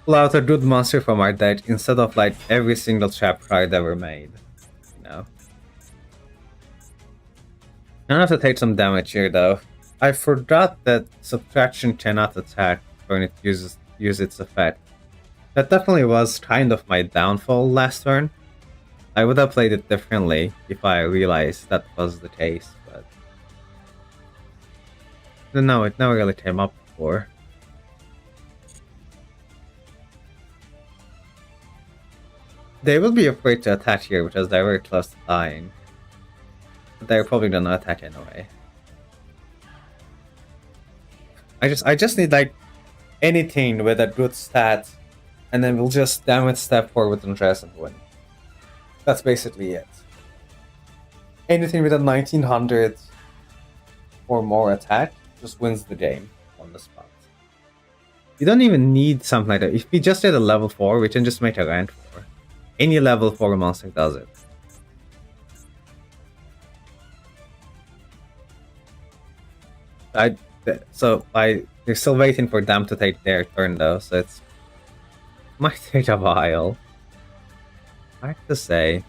Speaker 1: pull out a good monster from our deck instead of like every single trap card ever made. You know. I'm gonna have to take some damage here though. I forgot that Subtraction cannot attack when it uses its effect. That definitely was kind of my downfall last turn. I would have played it differently if I realized that was the case, but... No, it never really came up before. They will be afraid to attack here because they're very close to dying. But they're probably gonna attack anyway. I just need like anything with a good stat, and then we'll just damage step forward and dress and win. That's basically it. anything with a 1900 or more attack just wins the game on the spot. You don't even need something like that. If we just did a level 4, we can just make a rank 4. Any level 4 monster does it. We're still waiting for them to take their turn though, so it might take a while. Hard to say.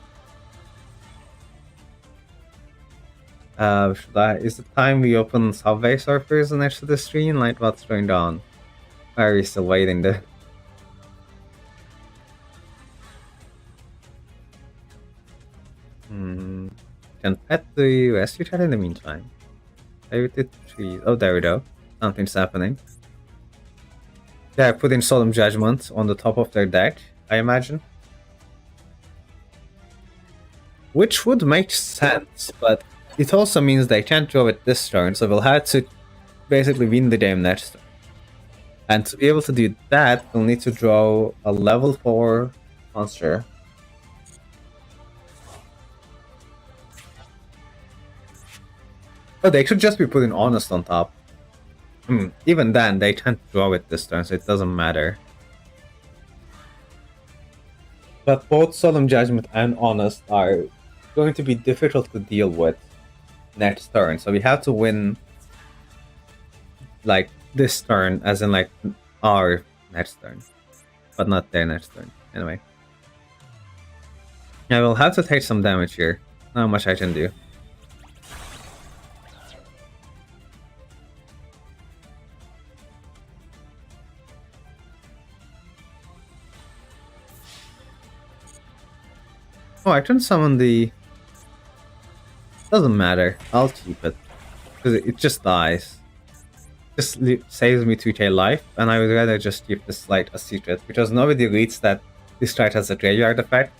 Speaker 1: Is it time we open Subway Surfers next to the stream? Like, what's going on? Why are we still waiting there? Can pet the rescue chat in the meantime. Maybe the trees. Oh, there we go. Something's happening. They're putting Solemn Judgment on the top of their deck, I imagine. Which would make sense, but it also means they can't draw it this turn, so we'll have to basically win the game next turn. And to be able to do that, we'll need to draw a level 4 monster. Oh, they could just be putting Honest on top. Even then, they can't draw it this turn, so it doesn't matter. But both Solemn Judgment and Honest are going to be difficult to deal with next turn, so we have to win like this turn, as in like our next turn, but not their next turn. Anyway, I will have to take some damage here. Not much I can do. Oh, I can summon the... Doesn't matter. I'll keep it. Because it just dies. Just saves me 2k life, and I would rather just keep this like a secret, because nobody reads that this card has a graveyard effect.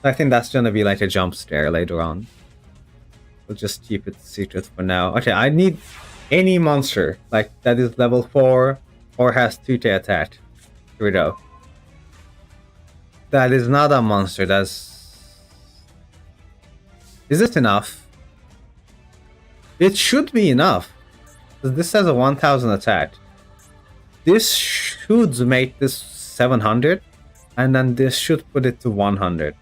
Speaker 1: I think that's gonna be like a jump scare later on. We'll just keep it secret for now. Okay, I need any monster like that is level 4 or has 2k attack. Here we go. That is not a monster, that's... Is it enough? It should be enough. This has a 1000 attack. This should make this 700, and then this should put it to 100.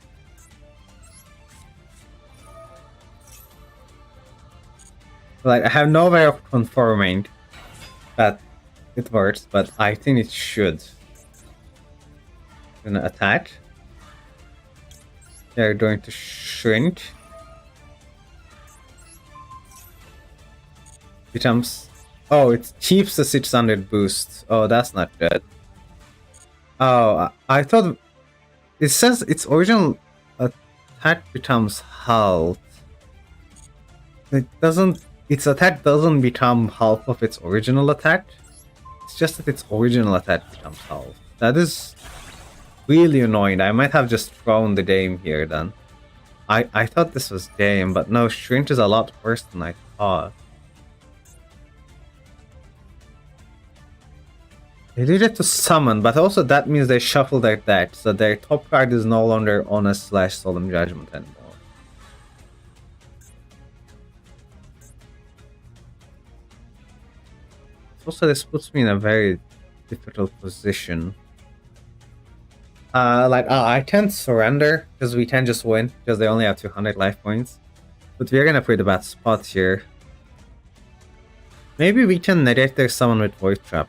Speaker 1: Like, I have no way of confirming that it works, but I think it should. Gonna attack. They're going to shrink. Becomes... Oh, it keeps the 600 boost. Oh, that's not good. Oh, I thought... It says its original attack becomes halved. It doesn't... Its attack doesn't become half of its original attack. It's just that its original attack becomes halved. That is really annoying. I might have just thrown the game here then. I thought this was game, but no, shrink is a lot worse than I thought. They did it to summon, but also that means they shuffle their deck, so their top card is no longer Honest / Solemn Judgment anymore. Also, this puts me in a very difficult position. I can't surrender, because we can just win, because they only have 200 life points. But we're in a pretty bad spot here. Maybe we can negate their summon with Void Trap.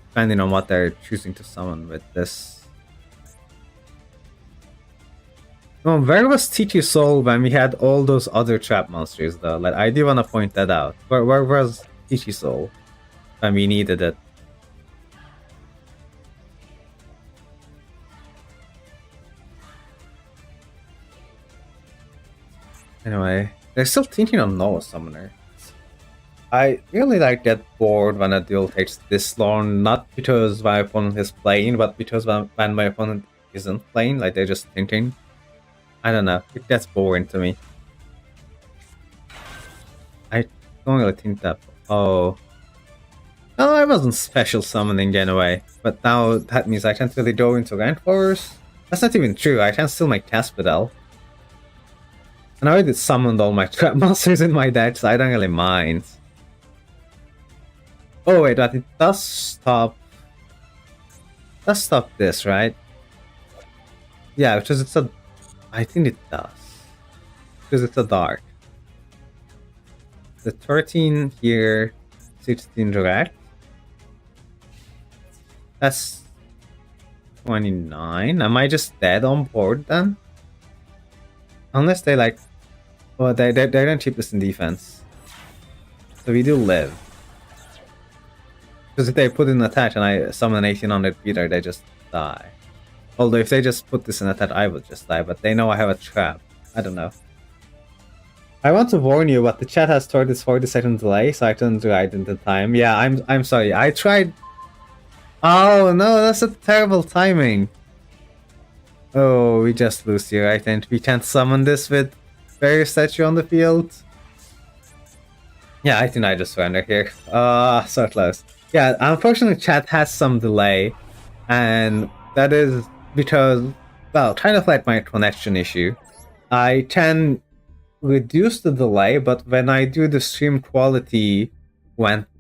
Speaker 1: Depending on what they're choosing to summon with this. Oh, where was TT Soul when we had all those other trap monsters though? Like, I do want to point that out. Where was TT Soul when we needed it? Anyway, they're still thinking on Noah Summoner. I really get bored when a duel takes this long, not because my opponent is playing, but because when my opponent isn't playing, like they're just thinking. I don't know, it gets boring to me. I don't really think that... Oh. No, I wasn't special summoning anyway, but now that means I can't really go into rank 4s. That's not even true, I can still make Caspidel. And I already summoned all my trap monsters in my deck, so I don't really mind. Oh wait, but it does stop. Does stop this, right? Yeah, because it's a. I think it does. Because it's a dark. The 13 here, 16 direct. That's 29. Am I just dead on board then? Unless they like. Well, they don't keep this in defense. So we do live. Because if they put in attack and I summon an 1800 beater, they just die. Although if they just put this in attack, I would just die. But they know I have a trap. I don't know. I want to warn you, but the chat has stored this 40-second delay, so I couldn't write in the time. Yeah, I'm sorry. I tried. Oh no, that's a terrible timing. Oh, we just lose here. I think we can't summon this with various statue on the field. Yeah, I think I just surrender here. So close. Yeah, unfortunately, chat has some delay, and that is because, well, kind of like my connection issue. I can reduce the delay, but when I do the stream quality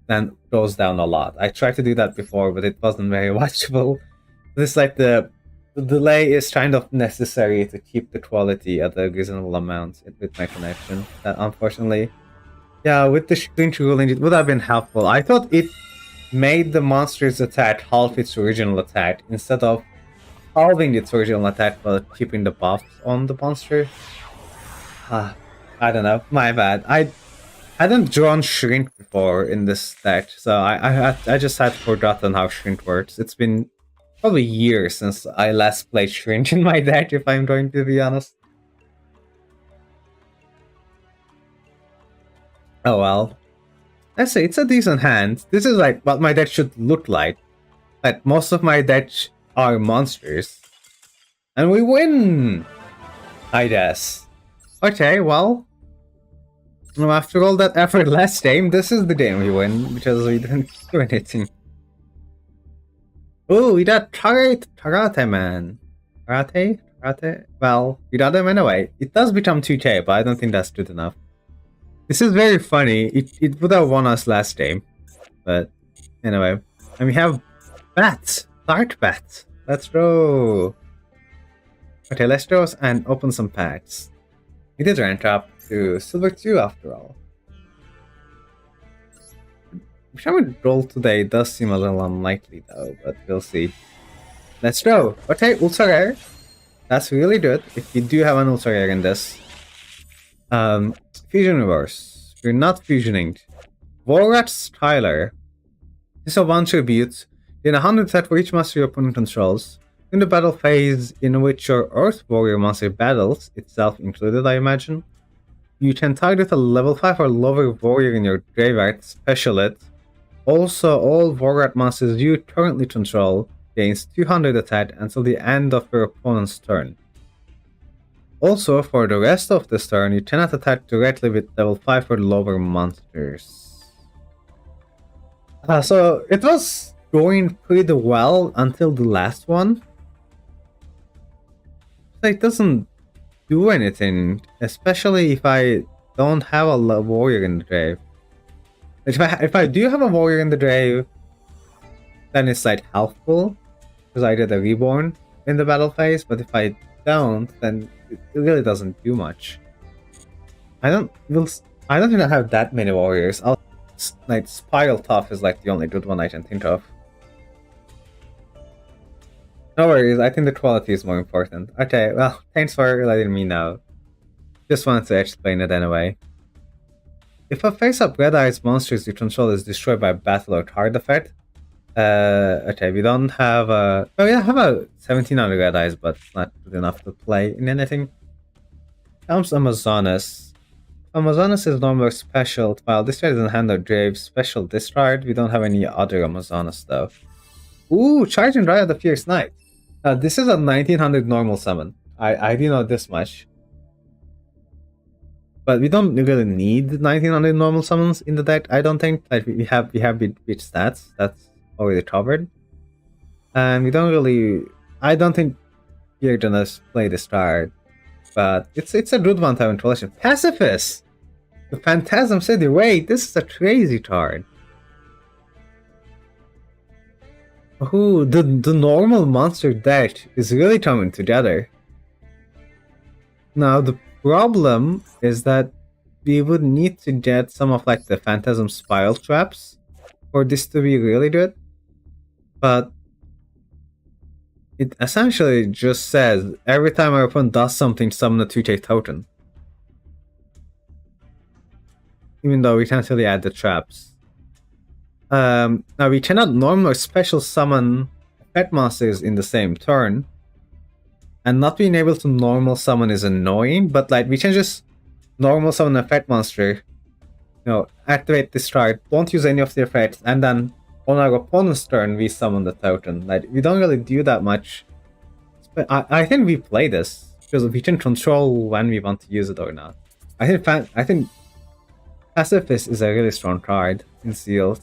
Speaker 1: then goes down a lot. I tried to do that before, but it wasn't very watchable. This like the delay is kind of necessary to keep the quality at a reasonable amount with my connection. Unfortunately, yeah, with the clinch ruling, it would have been helpful. I thought it made the monster's attack half its original attack instead of halving its original attack but keeping the buffs on the monster. I don't know, my bad. I hadn't drawn Shrink before in this deck, so I just had forgotten how Shrink works. It's been probably years since I last played Shrink in my deck, if I'm going to be honest. Oh well. Let's say it's a decent hand. This is like what my deck should look like. Like most of my decks are monsters. And we win! I guess. Okay, well. After all that effort last game, this is the game we win, because we didn't do anything. Oh, we got Karate Man. Karate? Well, we got him anyway. It does become 2k, but I don't think that's good enough. This is very funny. It would have won us last game. But, anyway. And we have Bats. Dark Bats. Let's go. Okay, let's go and open some packs. We did rank up to Silver 2 after all. Shaman roll today does seem a little unlikely though, but we'll see. Let's go! Okay, Ultra Rare. That's really good if you do have an Ultra Rare in this. Fusion Reverse. You're not fusioning. Vorrat's Tyler. This is a 1 tribute. In 100 set for each monster your opponent controls. In the battle phase in which your Earth Warrior monster battles, itself included I imagine, you can target a level 5 or lower warrior in your graveyard, special it. Also, all Vorrat monsters you currently control gains 200 attack until the end of your opponent's turn. Also, for the rest of this turn, you cannot attack directly with level 5 or lower monsters. So, it was going pretty well until the last one. It doesn't do anything, especially if I don't have a warrior in the grave. If I do have a warrior in the grave, then it's like helpful because I did a reborn in the battle phase. But if I don't, then it really doesn't do much. I don't think I have that many warriors. Like Spiral Tough is like the only good one I can think of. No worries, I think the quality is more important. Okay, well, thanks for letting me know. Just wanted to explain it anyway. If a face-up Red Eyes monsters you control is destroyed by battle or card effect, okay, we don't have a... Oh, yeah, I have a 1700 Red Eyes, but not good enough to play in anything. Comes Amazonas. Amazonas is normal or special, while this card is in hand or grave, special discard. We don't have any other Amazonas, though. Ooh, Charging Riot the Fierce Knight. This is a 1900 normal summon. I do know this much. But we don't really need 1900 normal summons in the deck, I don't think. Like we have with stats, that's already covered. And we don't really... I don't think you're gonna play this card. but it's a good one to have in collection. Pacifist! The Phantasm City. Wait, this is a crazy card. Ooh, the normal monster deck is really coming together. Now the problem is that we would need to get some of like the Phantasm Spiral traps for this to be really good. But it essentially just says every time our opponent does something, summon a 2K token. Even though we can't really add the traps. Now we cannot normal or special summon pet monsters in the same turn. And not being able to normal summon is annoying, but like we can just normal summon a pet monster, activate this card, don't use any of the effects, and then on our opponent's turn we summon the token. Like we don't really do that much. But I think we play this because we can control when we want to use it or not. I think Pacifist is a really strong card in sealed.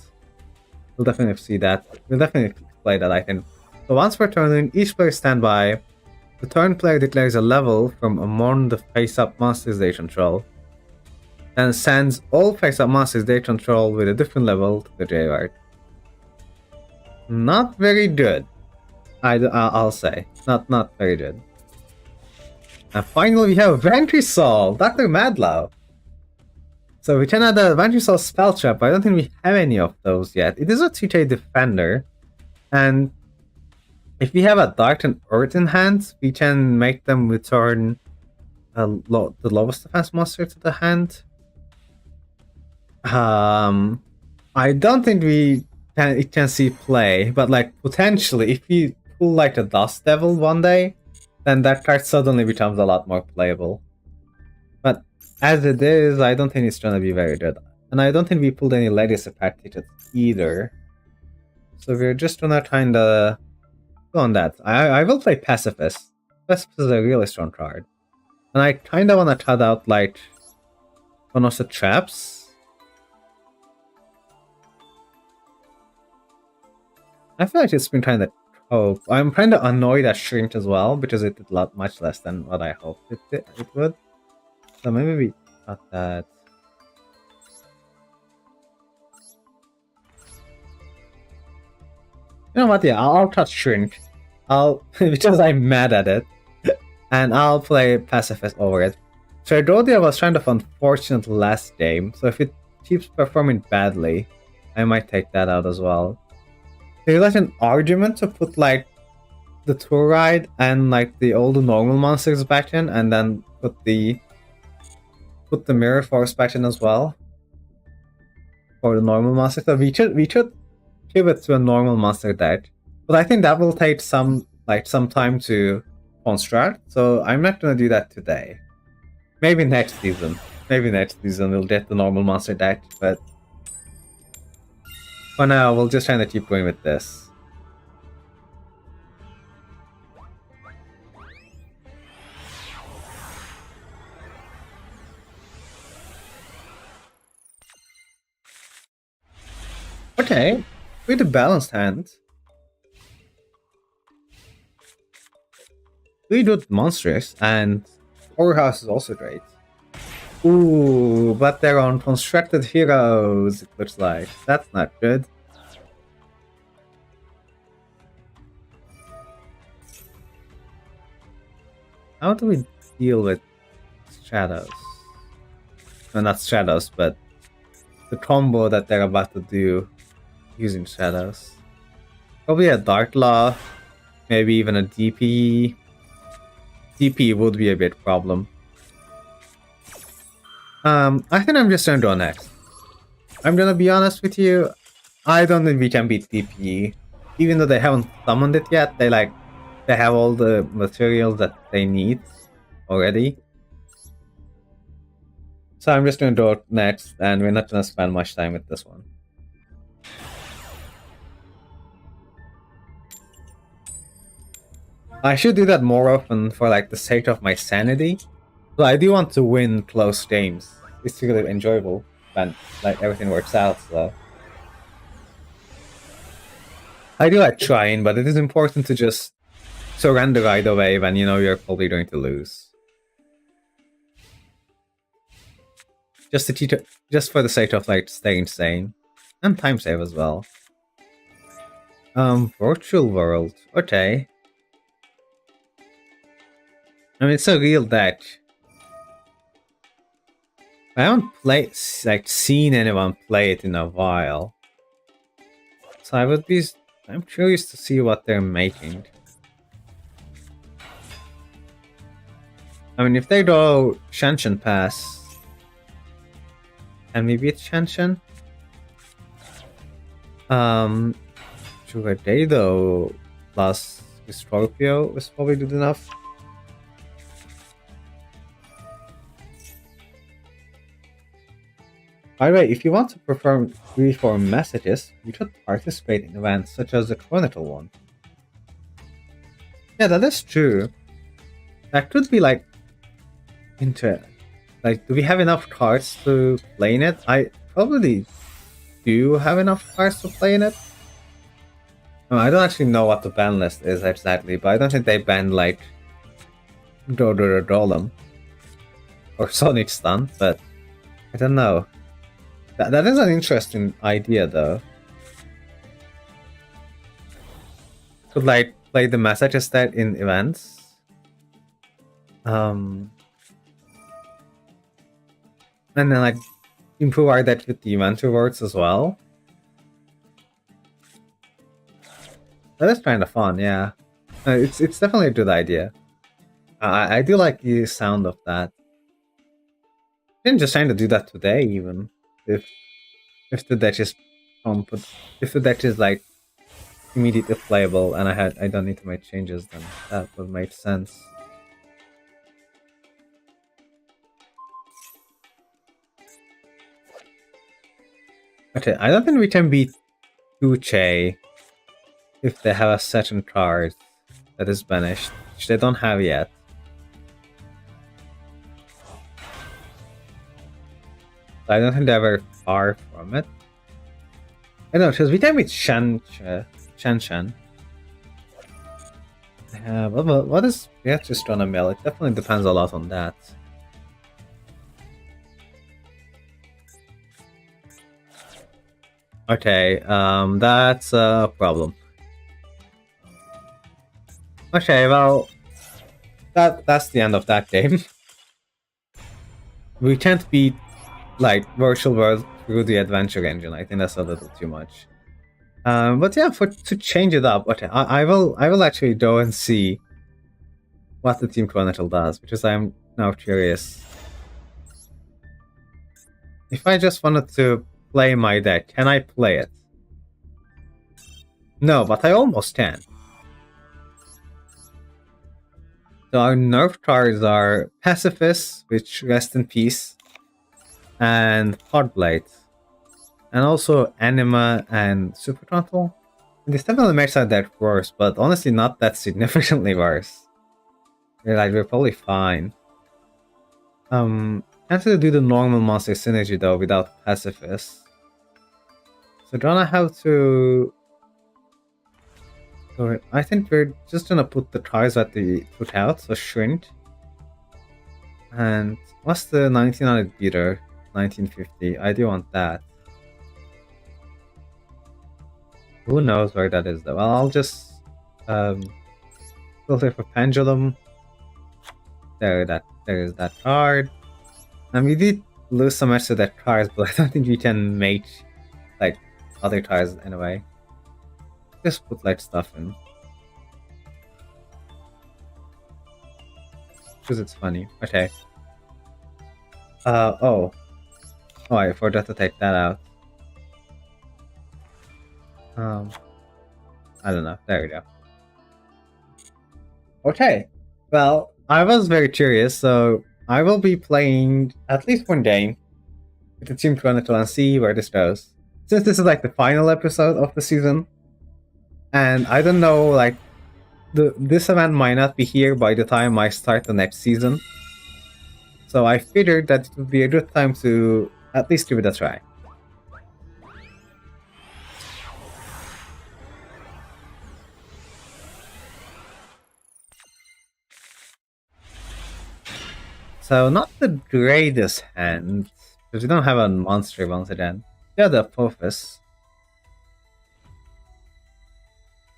Speaker 1: We'll definitely see that. We'll definitely play that, I think. So once per turn, each player stand by. The turn player declares a level from among the face-up monsters they control, and sends all face-up monsters they control with a different level to the graveyard. Not very good. I'll say. Not very good. And finally we have Ventressol, Dr. Madlow. So we can add a Ventressol spell trap, but I don't think we have any of those yet. It is a 2K defender, and if we have a Dark and Earth in hand, we can make them return the lowest defense monster to the hand. I don't think it can see play, but like potentially, if we pull like a Dust Devil one day, then that card suddenly becomes a lot more playable. But as it is, I don't think it's gonna be very good, and I don't think we pulled any legacy pack tickets either. So we're just gonna kinda go on that. I will play Pacifist. Pacifist is a really strong card, and I kinda wanna cut out like one of the traps. I feel like it's been kinda hope. I'm kinda annoyed at Shrink as well because it did much less than what I hoped it would. So maybe we cut that. You know what? Yeah, I'll cut Shrink. Because I'm mad at it, and I'll play Pacifist over it. Tragodia was kind of unfortunate last game, so if it keeps performing badly, I might take that out as well. There's like an argument to put like the tour ride and like the old normal monsters back in, and then put the mirror force back in as well for the normal monster. So we should pivot to a normal monster deck, but I think that will take some time to construct. So I'm not gonna do that today. Maybe next season. Maybe next season we'll get the normal monster deck, but for now we'll just try to keep going with this. Okay, with a balanced hand. We do monstrous, and Powerhouse is also great. Ooh, but they're on constructed heroes, it looks like. That's not good. How do we deal with shadows? No, not shadows, but the combo that they're about to do using shadows. Probably a Dark Law, maybe even a DP. DP would be a big problem. I think I'm just gonna go next. I'm gonna be honest with you, I don't think we can beat DP. Even though they haven't summoned it yet, they have all the materials that they need already. So I'm just gonna go next, and we're not gonna spend much time with this one. I should do that more often for like the sake of my sanity. But I do want to win close games. It's really enjoyable when like everything works out, so I do like trying, but it is important to just surrender right away when you know you're probably going to lose. just for the sake of like staying sane. And time save as well. Virtual world. Okay. I mean, it's a real deck. I haven't seen anyone play it in a while. So I'm curious to see what they're making. I mean, if they go Shanshan Pass, and maybe it's Shanshan? Sugar Day though, plus Scorpio is probably good enough. By the way, if you want to perform reform messages, you should participate in events such as the Chronicle one. Yeah, that is true. That could be like like, do we have enough cards to play in it? I probably do have enough cards to play in it. I don't actually know what the ban list is exactly, but I don't think they banned like Golem or Sonic Stun, but I don't know. That is an interesting idea though. Could like play the message instead in events. And then like improve our deck with the event rewards as well. That is kind of fun, yeah. It's definitely a good idea. I do like the sound of that. I'm just trying to do that today, even if the deck is if the deck is like immediately playable and I don't need to make changes, then that would make sense. Okay, I don't think we can beat Uche if they have a certain card that is banished, which they don't have yet. I don't think they're very far from it. I don't know, because we can beat Shan. But what is just on a mill? It definitely depends a lot on that. Okay, that's a problem. Okay, well, that's the end of that game. We can't beat like Virtual World through the adventure engine. I think that's a little too much. But yeah, to change it up, okay, I will actually go and see what the Team Chronicle does, because I'm now curious. If I just wanted to play my deck, can I play it? No, but I almost can. So our nerf cards are Pacifist, which rest in peace, and Hardblade, and also Anima and Super Frontal. This definitely makes our deck worse, but honestly not that significantly worse. We're probably fine. Can't really do the normal monster synergy though without Pacifist. So gonna have to... I think we're just gonna put the cards that we put out, so Shrink. And what's the 1900 beater? 1950. I do want that. Who knows where that is though? Well, I'll just filter for Pendulum. There is that card. And we did lose so much to that cards, but I don't think we can make like other cards anyway. Just put like stuff in. Because it's funny. Okay. Oh, I forgot to take that out. I don't know. There we go. Okay. Well, I was very curious, so I will be playing at least one game with the Team Chronicle and see where this goes. Since this is like the final episode of the season, and I don't know, like, this event might not be here by the time I start the next season. So I figured that it would be a good time to at least give it a try. So not the greatest hand, Because we don't have a monster once again. Yeah, the Apophis.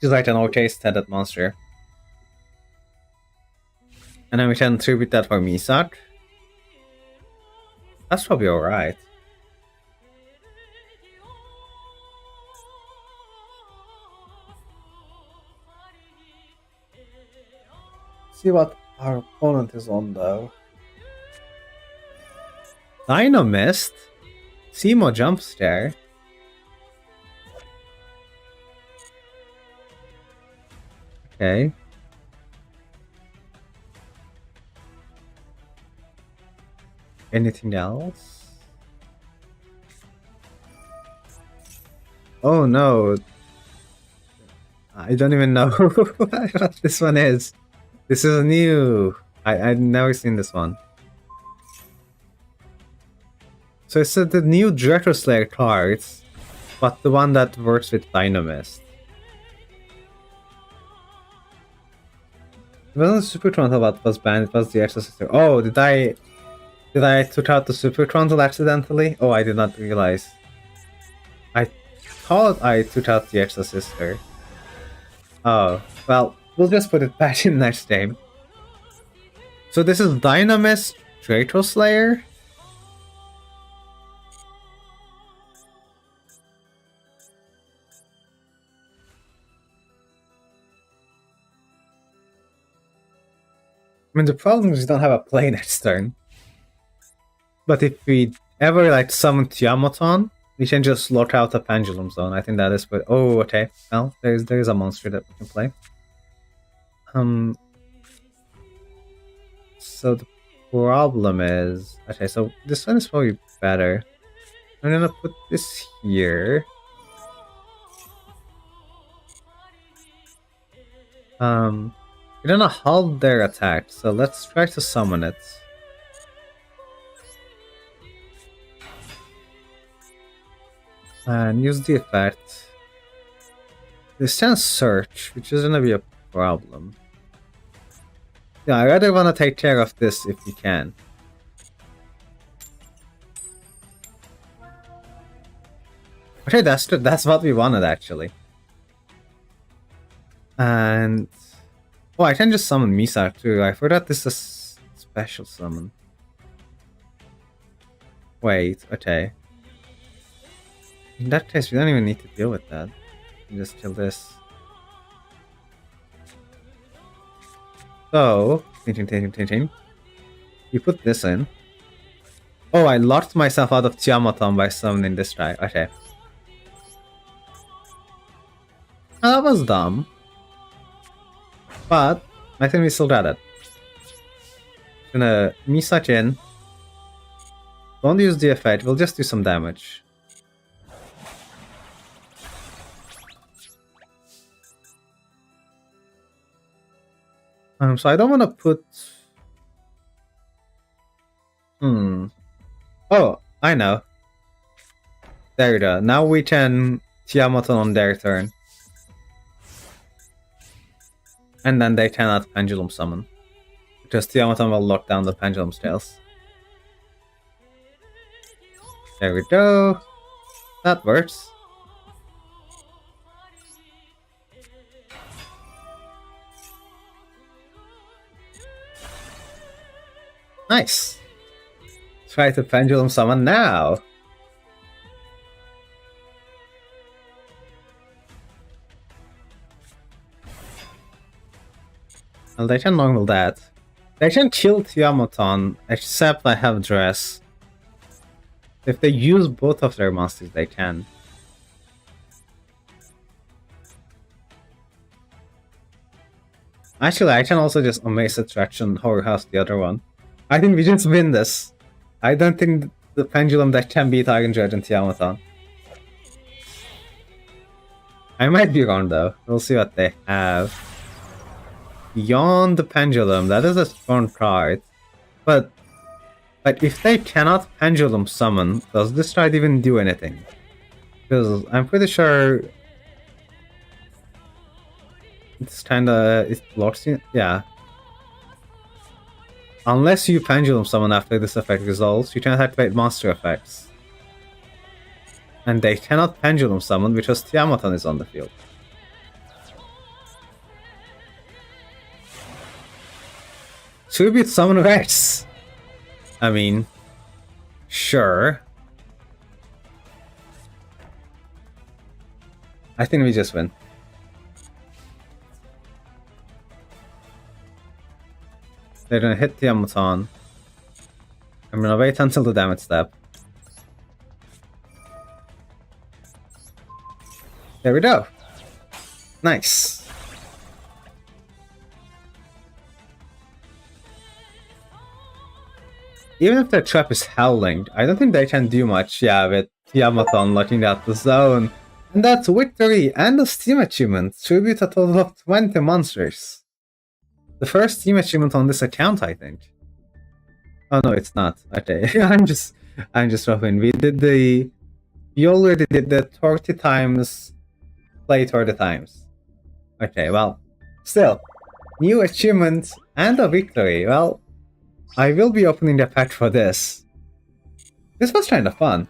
Speaker 1: She's like an okay standard monster. And then we can tribute that for Misak. That's probably alright. See what our opponent is on though. Dynamist? Simo jumps there. Okay. Anything else? Oh no. I don't even know what this one is. This is new. I've never seen this one. So it's the new Director Slayer cards, but the one that works with Dynamist. It wasn't Super Trundle that was banned, it was the Exorcist. Oh, did I took out the Super Trundle accidentally? Oh, I did not realize. I thought I took out the Exorcist. Oh, well, we'll just put it back in next game. So this is Dynamist Draco Slayer? I mean, the problem is we don't have a play next turn. But if we ever like summon Tiamoton, we can just lock out a Pendulum Zone. I think that is what. Oh, okay. Well, there is a monster that we can play. So the problem is, okay. So this one is probably better. I'm gonna put this here. We're gonna halt their attack. So let's try to summon it. And use the effect. This can search, which is gonna be a problem. Yeah, I rather wanna take care of this if we can. Okay, that's what we wanted actually. And oh, I can just summon Misak too. I forgot this is a special summon. Wait, okay. In that case, we don't even need to deal with that. We just kill this. So, you put this in. Oh, I locked myself out of Tiamoton by summoning this guy. Okay. Oh, that was dumb. But, I think we still got it. Gonna Misak in. Don't use the effect, we'll just do some damage. So I don't want to put... Oh, I know. There you go. Now we can Tiamoton on their turn. And then they cannot Pendulum Summon. Because Tiamoton will lock down the Pendulum Scales. There we go. That works. Nice. Try to Pendulum Summon now. Well, they can normal that. They can kill Tiamoton, except I have Dress. If they use both of their monsters, they can. Actually, I can also just Amaze Attraction Horrorhouse the other one. I think we just win this. I don't think the Pendulum deck can beat Iron Judge and Tiamoton. I might be wrong though. We'll see what they have. Beyond the Pendulum, that is a strong card. But like, if they cannot Pendulum Summon, does this card even do anything? Because I'm pretty sure it's kinda... it blocks you? Yeah. Unless you pendulum summon after this effect resolves, you cannot activate monster effects. And they cannot pendulum summon because Tiamaton is on the field. Tribute summon Rex! I mean, sure. I think we just win. They're gonna hit Tiamaton. I'm gonna wait until the damage step. There we go. Nice. Even if their trap is howling, I don't think they can do much, yeah, with Tiamaton looking at the zone. And that's victory and a Steam achievement. Tribute a total of 20 monsters. The first Steam achievement on this account, I think. Oh no, it's not. Okay, I'm just roughing. We already did the 30 times play 30 times. Okay, well, still, new achievement and a victory. Well, I will be opening the pack for this. This was kind of fun.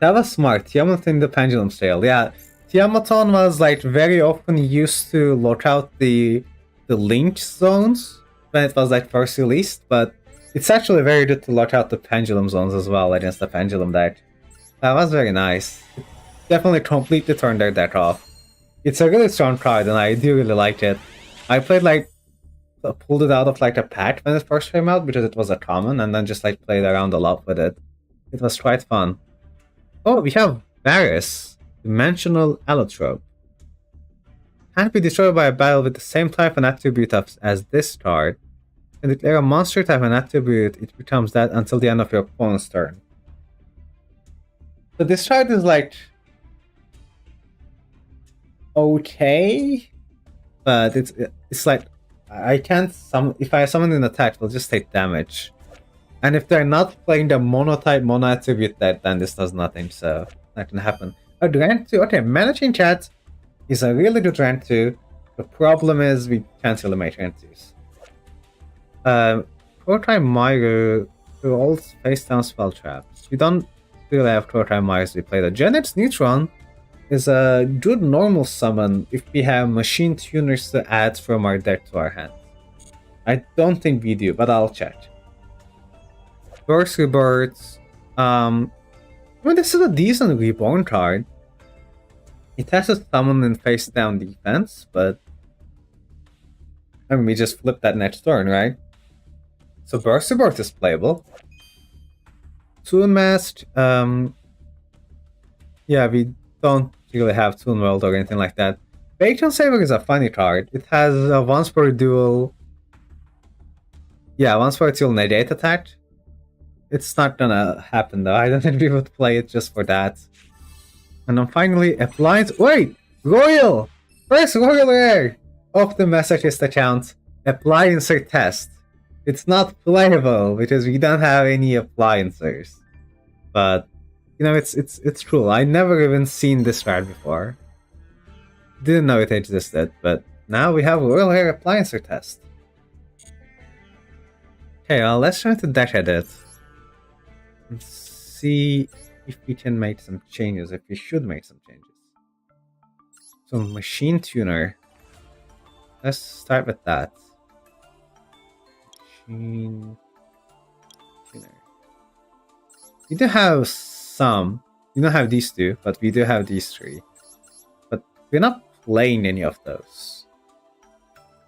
Speaker 1: That was smart. Tiamaton in the Pendulum Sail. Yeah, Tiamaton was like very often used to lock out the lynch zones when it was like first released, but it's actually very good to lock out the pendulum zones as well against the pendulum deck. That was very nice. It definitely completely turned their deck off. It's a really strong card and I do really like it. I played like pulled it out of like a pack when it first came out because it was a common, and then just like played around a lot with it. It was quite fun. Oh, we have Varus, Dimensional Allotrope. Can't be destroyed by a battle with the same type and attribute as this card. And declare a monster type and attribute, it becomes that until the end of your opponent's turn. So this card is like okay, but it's like I can't if I summon an attack, they'll just take damage. And if they're not playing the mono-type, mono-attribute deck, then this does nothing, so that can happen. Oh, rank 2. Okay, Managing Chat is a really good rank 2. The problem is we can't really make rank 2s. Prototype Myro, who all face-down spell traps. We don't really have Prototype Myros we play. The Genet's Neutron is a good normal summon if we have machine tuners to add from our deck to our hand. I don't think we do, but I'll check. Burst Rebirth. I mean, this is a decent Reborn card. It has a summon and face down defense, but I mean, we just flip that next turn, right? So Burst Rebirth is playable. Toon Mask. Yeah, we don't really have Toon World or anything like that. Bacon Saver is a funny card. It has a once per duel. Yeah, once per duel negate attack. It's not gonna happen though. I don't think we would play it just for that. And then finally, Appliance. Wait! Royal! First Royal Rare of the Masochist account. Appliancer Test. It's not playable because we don't have any appliancers. But you know, it's cool. I never even seen this card before. Didn't know it existed, but now we have Royal Rare Appliancer Test. Okay, well, let's try to deck edit. And see if we can make some changes, if we should make some changes. So, Machine Tuner. Let's start with that. Machine Tuner. We do have some. We don't have these two, but we do have these three. But we're not playing any of those.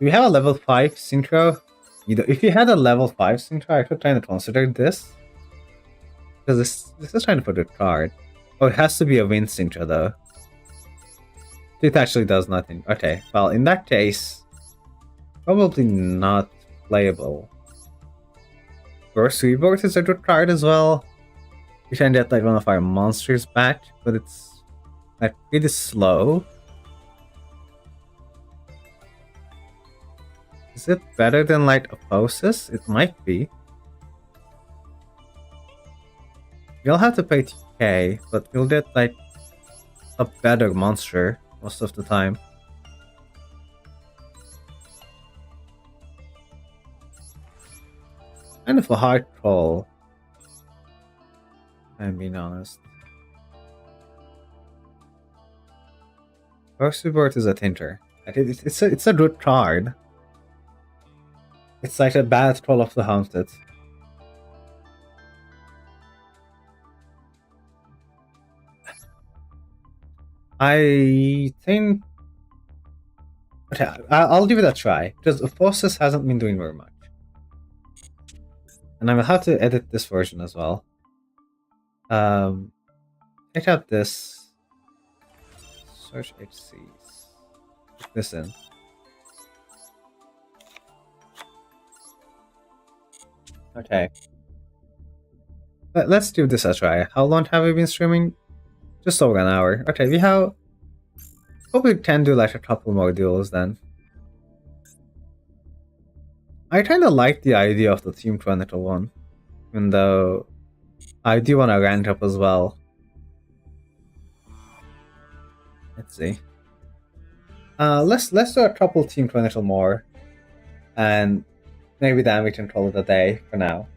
Speaker 1: Do we have a level 5 Synchro? If you had a level 5 Synchro, I could try to consider this. Because this is kind of a good card. Oh, it has to be a Wind Synchro though. It actually does nothing. Okay, well, in that case, probably not playable. Burst Rebirth is a good card as well. We can get like one of our monsters back, but it's like pretty slow. Is it better than like Aphosis? It might be. You'll have to pay TK, but you'll get like a better monster most of the time. of a hard troll. I'm being honest. First support is a tinter. It's a good card. It's like a bad troll of the haunted. I think... Okay, I'll give it a try, because Forces hasn't been doing very much. And I will have to edit this version as well. Check out this. Search HCs. Put this in. Okay. Let's give this a try. How long have we been streaming? Just over an hour. Okay, we have... Hope we can do like a couple more duels then. I kinda like the idea of the Team Chronicle one. Even though I do want to rank up as well. Let's see. Let's do a couple Team Chronicle more. And maybe then we can call it a day for now.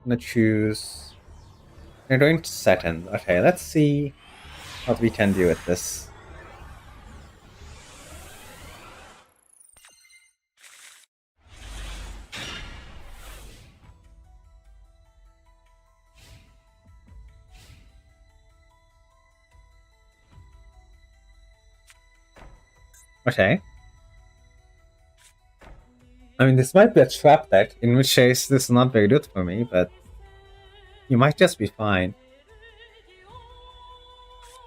Speaker 1: I'm gonna choose... We're going to second. Okay, let's see what we can do with this. Okay. I mean, this might be a trap deck, in which case this is not very good for me, but you might just be fine.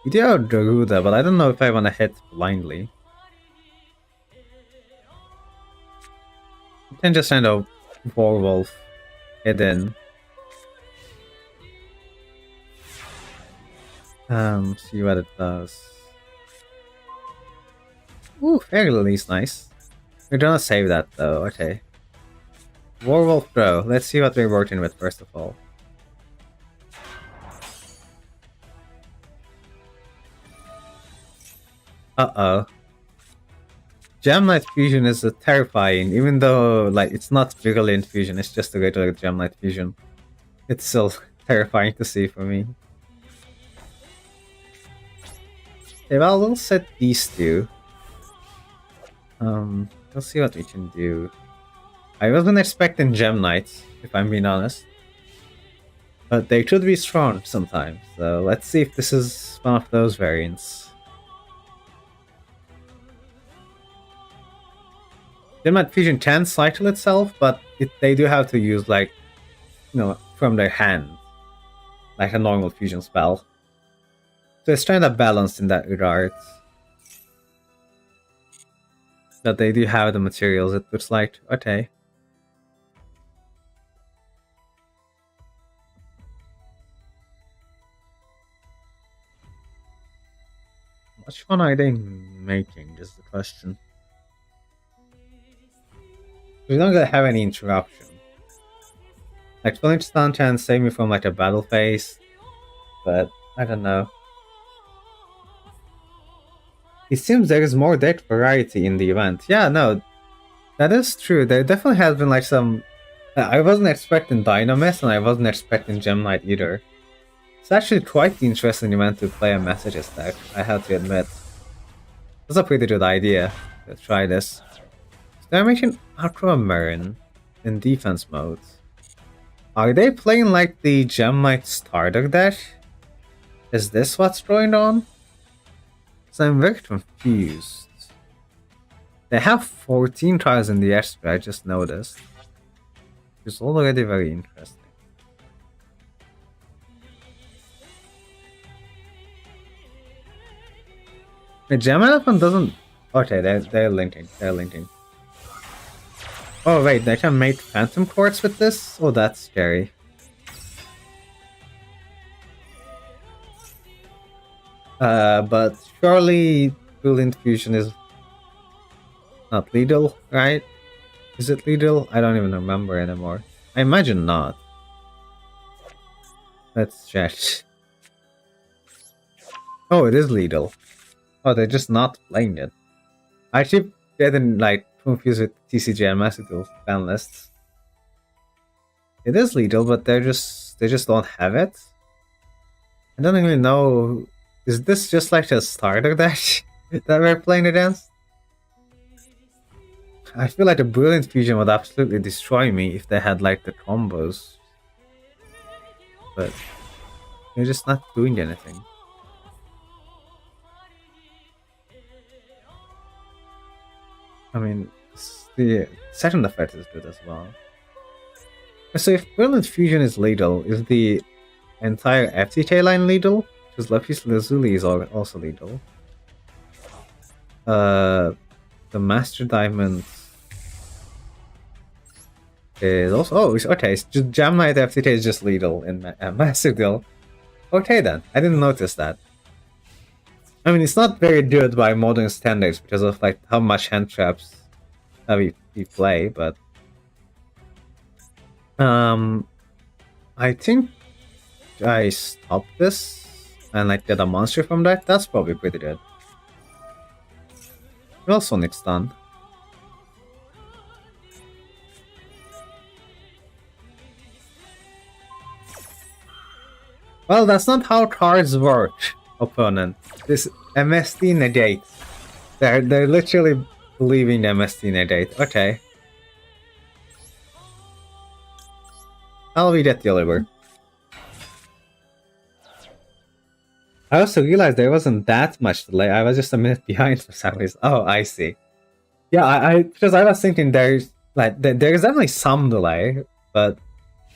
Speaker 1: We do have Garuda, but I don't know if I want to hit blindly. You can just kind of Warwolf it in. See what it does. Ooh, Fairy Lily's nice. We're gonna save that though, okay. Warwolf Grow. Let's see what we're working with first of all. Uh-oh. Gem Knight Fusion is terrifying, even though like it's not Virulent Fusion, it's just a regular Gem Knight Fusion. It's still terrifying to see for me. Okay, well, we'll set these two. Let's see what we can do. I wasn't expecting Gem Knights, if I'm being honest. But they could be strong sometimes, so let's see if this is one of those variants. Gem Knight Fusion can cycle itself, but they do have to use, like, you know, from their hand. Like a normal fusion spell. So it's kind of balanced in that regard. That they do have the materials, it looks like. Okay. Which one are they making is the question. We don't gonna have any interruption. Like, Filling Stun can save me from like a battle phase, but I don't know. It seems there is more deck variety in the event. Yeah, no, that is true. There definitely has been like some... I wasn't expecting Dynamis and I wasn't expecting Gem Knight either. It's actually quite the interesting event to play a Messages deck, I have to admit. It's a pretty good idea. Let's try this. They're making Aquamarine in defense mode. Are they playing like the Gem Knight starter deck? Is this what's going on? So I'm very confused. They have 14 cards in the extra, I just noticed. It's already very interesting. The Gem Elephant doesn't... Okay, they're linking. They're linking. Oh wait, they can make Phantom Quartz with this? Oh, that's scary. But surely Brilliant Fusion is not lethal, right? Is it lethal? I don't even remember anymore. I imagine not. Let's check. Oh, it is lethal. Oh, they're just not playing it. I keep getting like confused with TCG and Master Duel fan lists. It is lethal, but they just don't have it. I don't even know. Is this just like a starter deck that we're playing against? I feel like a Brilliant Fusion would absolutely destroy me if they had like the combos. But they're just not doing anything. I mean, the second effect is good as well. So if Brilliant Fusion is lethal, is the entire FTK line lethal? Because Lapis Lazuli is also lethal. The Master Diamond is also... Oh, okay, it's just Jam Knight FTK is just lethal in Master Duel. Okay then, I didn't notice that. I mean, it's not very good by modern standards because of like how much hand traps we play, but I think I stop this and like get a monster from that. That's probably pretty good. Well, Sonic's done. Well, that's not how cards work, opponent. This MST negate. They're literally believing the MST negate. Okay. I'll read it, Oliver. I also realized there wasn't that much delay. I was just a minute behind for some reason. Oh, I see. Yeah, because I was thinking there's definitely some delay, but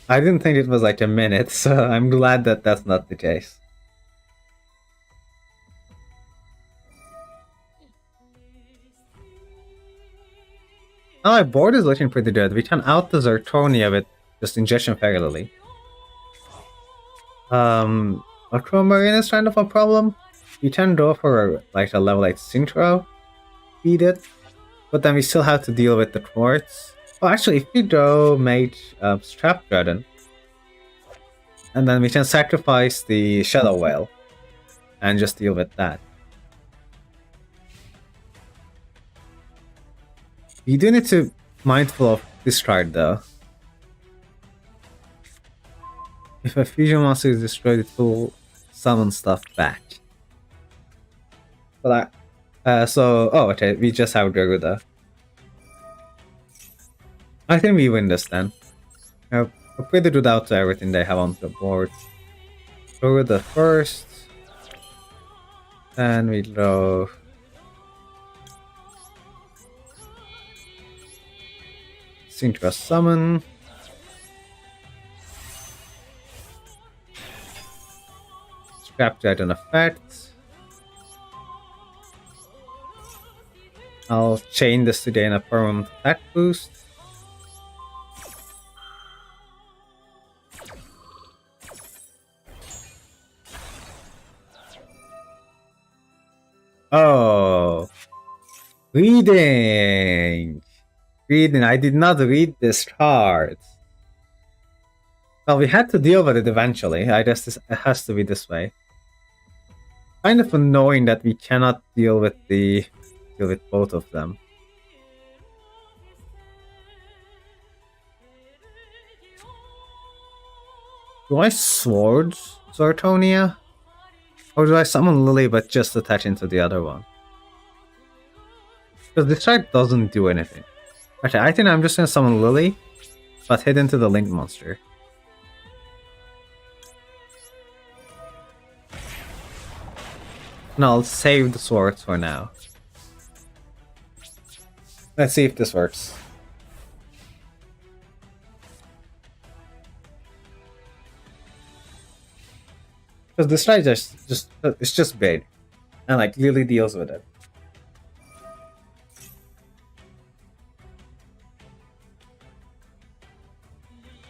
Speaker 1: I didn't think it was like a minute, so I'm glad that that's not the case. Oh, my board is looking pretty good. We can out the Zertonia with just Injection Fairy Lily. Aquamarine is kind of a problem. We can go for like a level 8 Synchro, beat it, but then we still have to deal with the Quartz. Oh, actually, if we go Mage Strap Dragon, and then we can sacrifice the Shadow Whale and just deal with that. You do need to be mindful of discard though. If a fusion monster is destroyed, it will summon stuff back. But oh, okay, we just have Garuda. I think we win this then. We're pretty good out to everything they have on the board. Garuda first. Then we draw Synchro Summon. Scrap Dragon effect. I'll chain this to gain a permanent attack boost. Oh, reading. I did not read this card. Well, we had to deal with it eventually. I guess it has to be this way. Kind of annoying that we cannot deal with both of them. Do I Sword Zertonia? Or do I summon Lily but just attach into the other one? Because this card doesn't do anything. Okay, I think I'm just gonna summon Lily, but hit into the Link monster. And I'll save the swords for now. Let's see if this works. Because this try it's just big. And like Lily deals with it.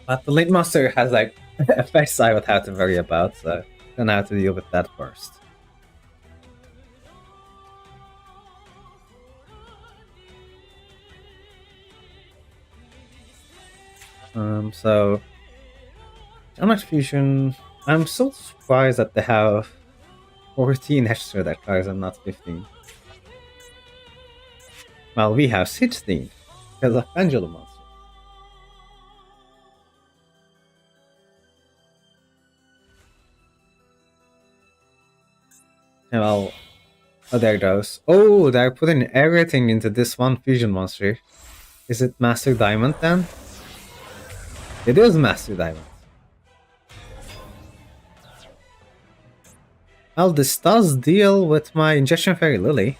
Speaker 1: But the Link Monster has like effects I would have to worry about, so I'm gonna have to deal with that first. So Jam Knight Fusion. I'm so surprised that they have 14 extra deck cards and not 15. Well, we have 16 because of Pendulum Monster. Well, oh, there it goes. Oh, they're putting everything into this one fusion monster. Is it Master Diamond then? It is Master Diamond. Well, this does deal with my Injection Fairy Lily.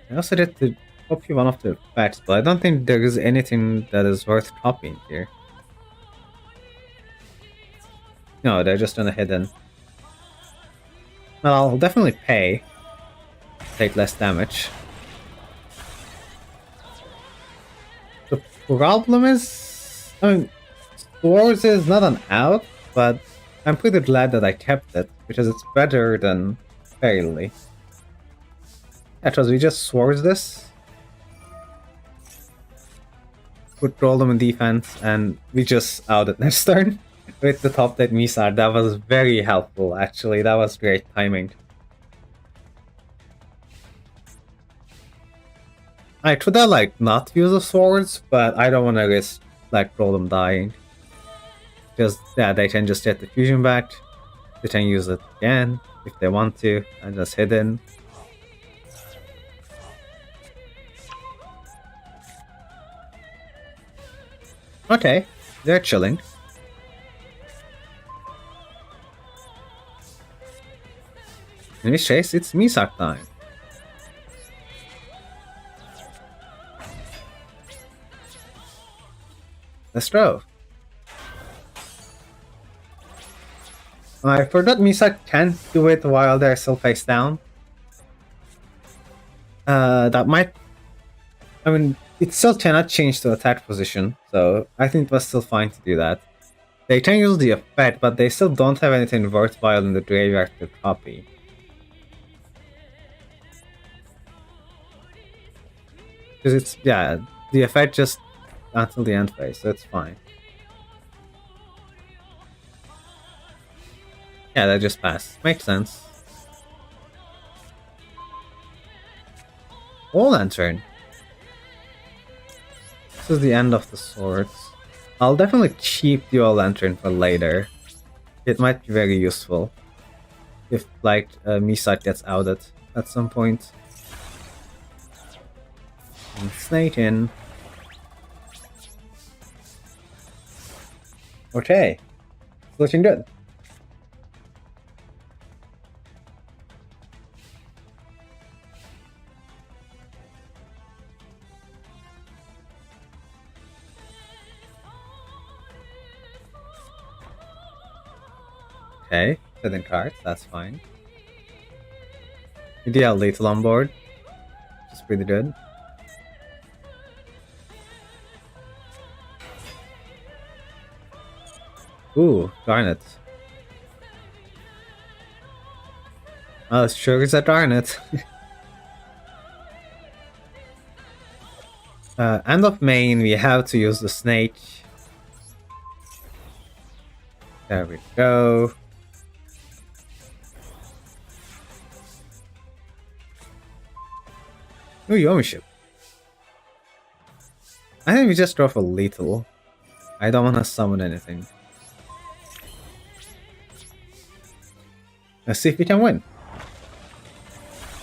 Speaker 1: I also did to copy one of the facts, but I don't think there is anything that is worth copying here. No, they're just on a hidden. Well, I'll definitely pay. Take less damage. The problem is, I mean, Swords is not an out, but I'm pretty glad that I kept it, because it's better than Fairy Lily. Yeah, because we just Swords this. Put Rollum in defense, and we just outed next turn with the top deck Misar. That was very helpful, actually. That was great timing. I could have, like, not use the swords, but I don't want to risk, like, Rollum dying. Just, yeah, they can just get the fusion back. They can use it again if they want to, and just hidden. Okay, they're chilling. In this case, it's Misak time. Let's go. I forgot Misak can't do it while they're still face down. That might... I mean, it still cannot change the attack position, so I think it was still fine to do that. They can use the effect, but they still don't have anything worthwhile in the graveyard to copy. Because it's, yeah, the effect just until the end phase, so it's fine. Yeah, that just passed. Makes sense. All Lantern. This is the end of the swords. I'll definitely keep the All Lantern for later. It might be very useful. If, like, Misat gets outed at some point. And Snake in. Okay. It's looking good. Okay, hidden cards, that's fine. Ideal lethal on board, which is pretty good. Ooh, Garnet. Oh, it sure is a Garnet. End of main, we have to use the snake. There we go. Ooh, Yomi. I think we just draw for lethal. I don't want to summon anything. Let's see if we can win.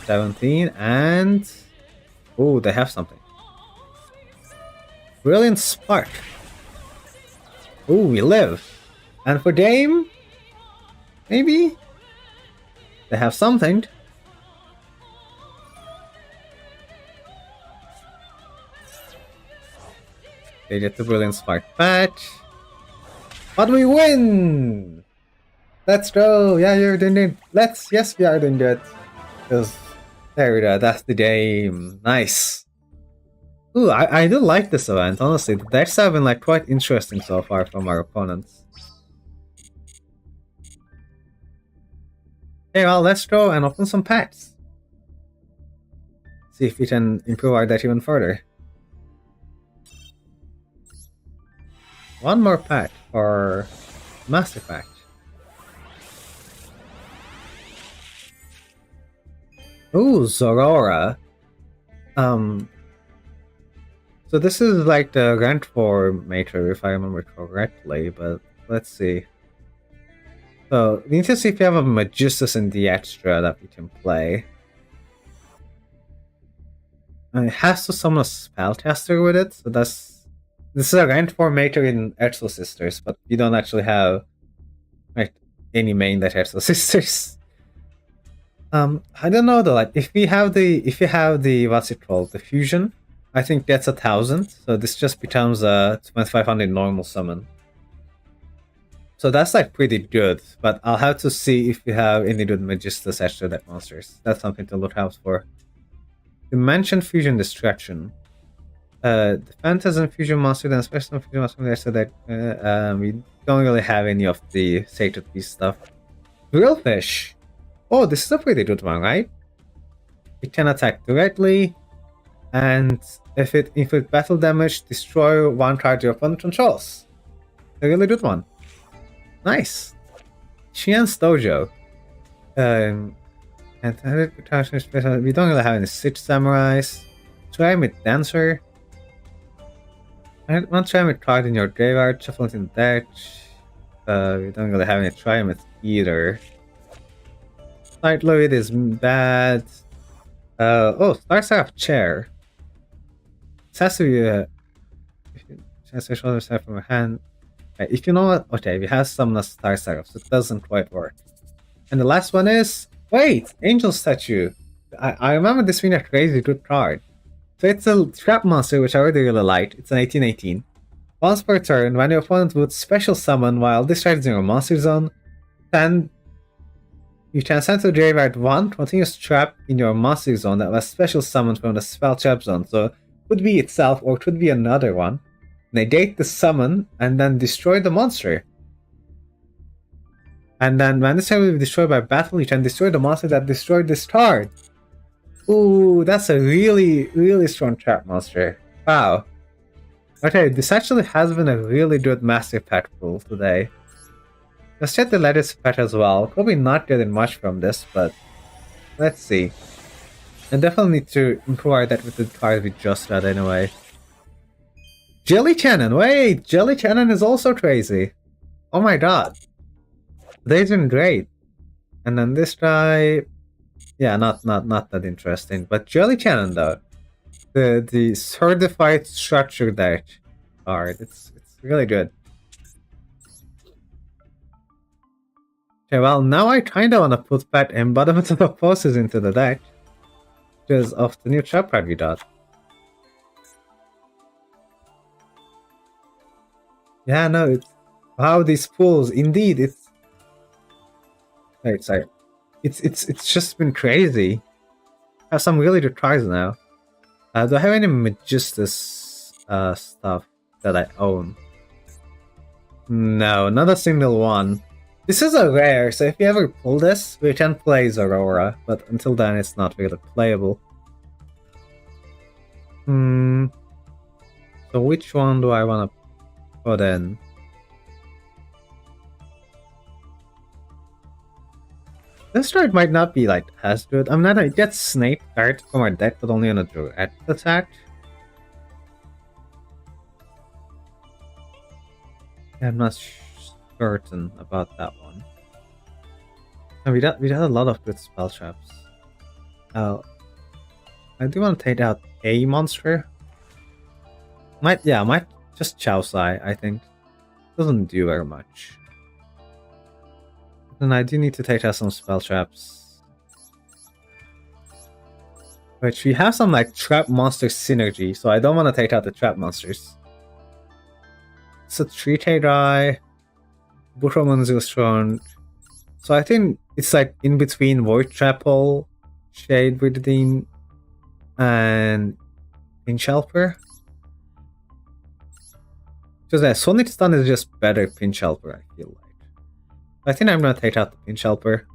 Speaker 1: 17 and... Ooh, they have something. Brilliant Spark. Ooh, we live. And for game? Maybe? They have something. They get the Brilliant Spark back. But we win! Let's go! Yeah, you're doing it. Yes, we are doing good. Because, there we go, that's the game. Nice. Ooh, I do like this event, honestly. The decks have been, like, quite interesting so far from our opponents. Okay, well, let's go and open some packs. See if we can improve our deck even further. One more pack. for Mass Effect. Ooh, Zorora. So this is like the Rent 4 Mater, if I remember correctly, but let's see. So we need to see if you have a Magistus in the extra that we can play. And it has to summon a Spellcaster with it, so this is a Rent 4 Mater in Exo Sisters, but you don't actually have like any main that Exo Sisters. I don't know though. Like if you have the what's it called, the fusion, I think that's 1,000. So this just becomes a 2,500 normal summon. So that's like pretty good. But I'll have to see if you have any good Magistus extra deck monsters. That's something to look out for. Dimension Fusion Distraction. The Phantasm Fusion Monster, then Special Fusion Monster. So that we don't really have any of the Sacred Beast stuff. Grillfish. Oh, this is a pretty good one, right? It can attack directly, and if it inflicts battle damage, destroy one card your opponent controls. A really good one. Nice. Xian's Dojo. And we don't really have any Six Samurais. Trimid Dancer. One Trimid card in your graveyard, shuffle it in the deck. We don't really have any Trimid either. Light Fluid is bad. Star Seraph Chair. It has to be chance to shoulder side from a hand. Okay, if you know what, okay, we have some Star Seraph, so it doesn't quite work. And the last one is wait, Angel Statue. I remember this being a crazy good card. So it's a trap monster which I already really like. It's an 18/18. Once per turn, when your opponent would special summon while this card is in your monster zone, then you can send to the graveyard one continuous trap in your monster zone that was special summoned from the spell trap zone. So it could be itself or it could be another one. Negate the summon and then destroy the monster. And then when this card will be destroyed by battle, you can destroy the monster that destroyed this card. Ooh, that's a really, really strong trap monster. Wow. Okay, this actually has been a really good Master Pack pool today. Let's check the latest patch as well. Probably not getting much from this, but let's see. I definitely need to improve that with the cards we just got anyway. Jelly Cannon! Wait! Jelly Cannon is also crazy! Oh my god. They've been great. And then this guy... Yeah, not that interesting. But Jelly Cannon though. The certified structure deck card. It's really good. Okay, well, now I kinda wanna put back Embodiment of the Forces into the deck. Because of the new trap card we got. Yeah, no, it's... Wow, these pools, indeed, it's... Wait, sorry. It's just been crazy. I have some really good cards now. Do I have any Magistus stuff that I own? No, not a single one. This is a rare, so if you ever pull this, we can play Zorora, but until then it's not really playable. So which one do I want to put in? This card might not be like as good. I'm not. It gets Snape card from our deck, but only on a direct attack. I'm not certain about that one. And we got a lot of good spell traps. I do want to take out a monster. Might just Chow Sai, I think. Doesn't do very much. And I do need to take out some spell traps. Which we have some like trap monster synergy, so I don't want to take out the trap monsters. It's a 3K guy. Bushroman's strong. So I think it's like in between Void Chapel, Shade Breeding, and Pinch Helper. Because Sonic Stun is just better Pinch Helper, I feel like. I think I'm gonna take out the Pinch Helper.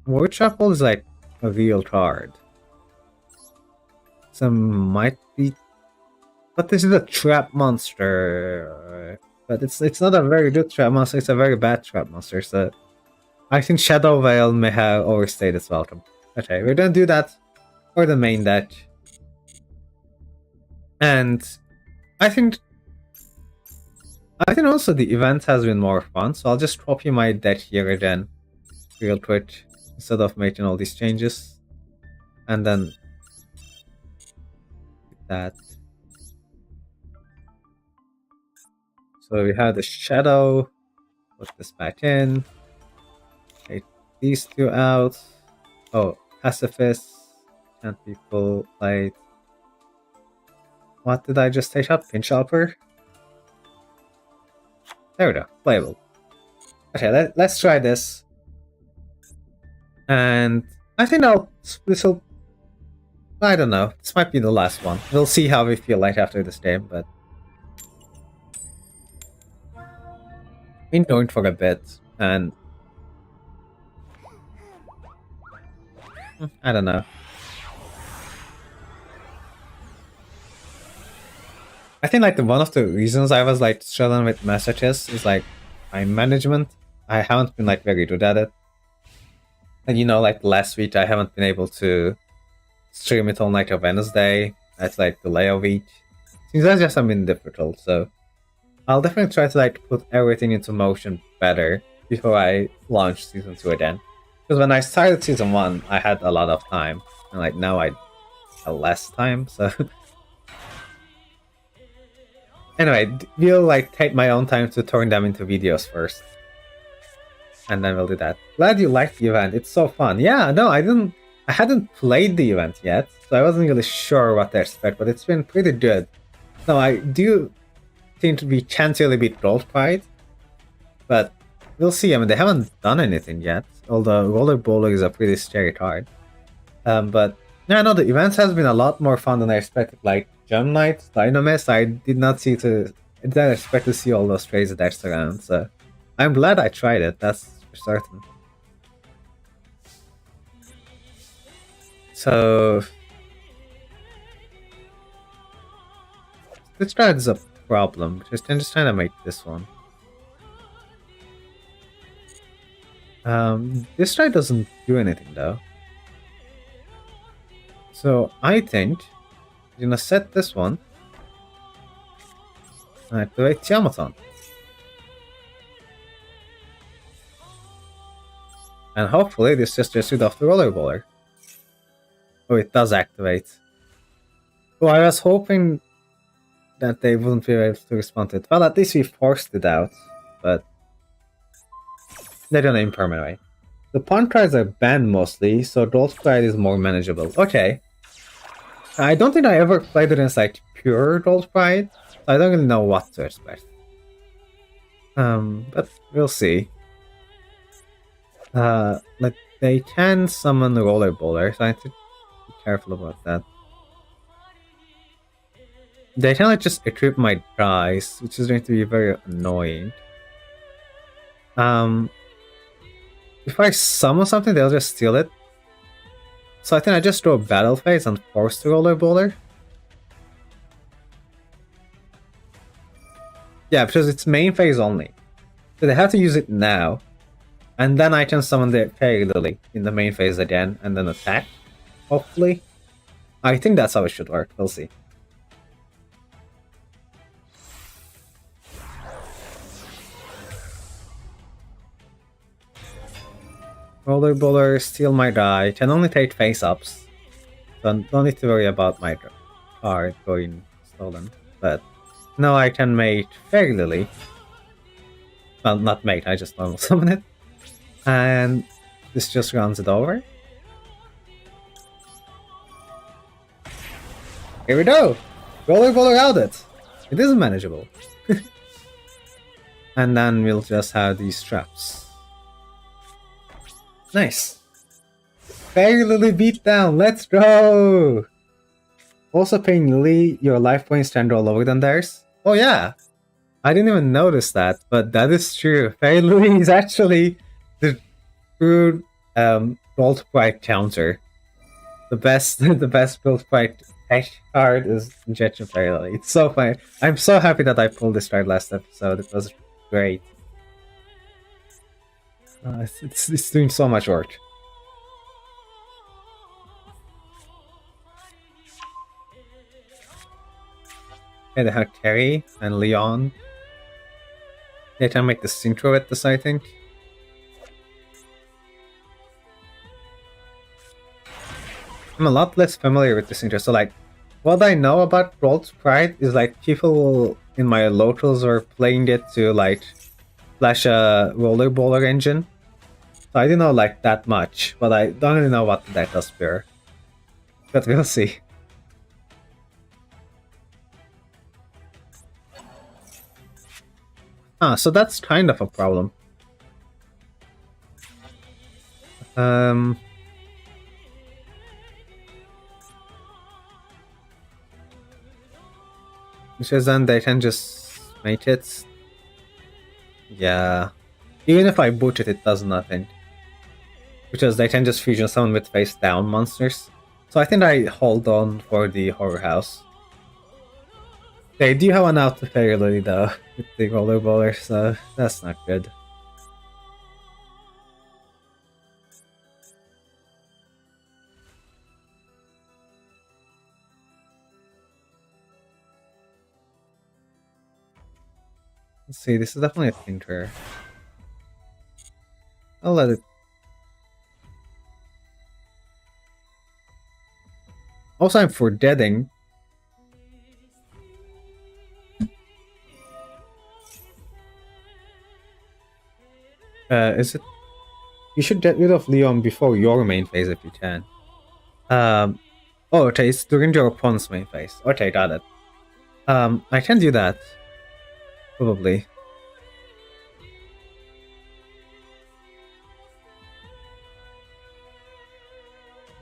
Speaker 1: Void Chapel is like a real card. Some might be But this is a trap monster. But it's not a very good trap monster, it's a very bad trap monster, so I think Shadow Veil may have overstayed its welcome. Okay, we're gonna do that for the main deck. And I think also the event has been more fun, so I'll just copy my deck here again real quick instead of making all these changes. And then that. So we have the Shadow, put this back in, take these two out. Oh, Pacifist, can't be full light. What did I just take out? Pinch Hopper? There we go, playable. Okay, let's try this. And I think this will, I don't know, this might be the last one. We'll see how we feel like after this game, but been going for a bit, and I don't know. I think like one of the reasons I was like struggling with messages is like time management. I haven't been like very good at it. And you know, like last week I haven't been able to stream it on like a Wednesday. That's like the delay a week. Seems that's just been difficult, so I'll definitely try to like put everything into motion better before I launch season 2 again. Because when I started season 1, I had a lot of time, and like now I have less time. So anyway, we'll like take my own time to turn them into videos first, and then we'll do that. Glad you liked the event. It's so fun. Yeah, no, I hadn't played the event yet, so I wasn't really sure what to expect. But it's been pretty good. No, I do think we can't really beat Gold Pride, but we'll see. I mean, they haven't done anything yet, although Roller Bowler is a pretty scary card. But yeah, no, the event has been a lot more fun than I expected. Like Gem Knight, Dynamis, I didn't expect to see all those crazy decks around, so I'm glad I tried it, that's for certain. So this card is a problem. I'm just trying to make this one. This try doesn't do anything though. So I think I'm gonna set this one and activate Tiamaton. And hopefully this just gets rid of the Roller Bowler. Oh, it does activate. Oh, I was hoping that they wouldn't be able to respond to it. Well, at least we forced it out, but they don't impermanent. The pawn cards are banned mostly, so Gold Pride is more manageable. Okay. I don't think I ever played against like pure Gold Pride, so I don't really know what to expect. But we'll see. Like they can summon the Roller Bowler, so I have to be careful about that. They can like just equip my dice, which is going to be very annoying. If I summon something, they'll just steal it. So I think I just draw a battle phase and force the Roller Bowler. Yeah, because it's main phase only. So they have to use it now. And then I can summon the Fairy Lily in the main phase again and then attack. Hopefully. I think that's how it should work. We'll see. Roller Bowler, steal my die. Can only take face-ups. So don't need to worry about my card going stolen. But now I can make Fairy Lily. Well, not make, I just normal summon it. And this just runs it over. Here we go! Roller Bowler out it! It is manageable. And then we'll just have these traps. Nice. Fairy Lily beat down, let's go! Also paying Lily, your life points tend to lower than theirs. Oh yeah! I didn't even notice that, but that is true. Fairy Lily is actually the true Gold Pride counter. The best Gold Pride card is Injection Fairy. It's so funny. I'm so happy that I pulled this card last episode. It was great. It's doing so much work. And they have Terry and Leon. They can make the synchro with this, I think. I'm a lot less familiar with this synchro, so like, what I know about Rolled Sprite is like people in my locals are playing it to like flash a rollerballer engine. So I didn't know like that much, but I don't really know what that does here. But we'll see. Ah, so that's kind of a problem. Because then they can just make it. Yeah. Even if I boot it, it does nothing. Because they can just fusion summon with face down monsters. So I think I hold on for the horror house. They do have an out to Fairy Lily though, with the rollerballer, so that's not good. Let's see, this is definitely a thinker. I'll let it. Also, I'm forgetting. Is it? You should get rid of Leon before your main phase if you can. Oh, okay, it's during your opponent's main phase. Okay, got it. I can do that. Probably.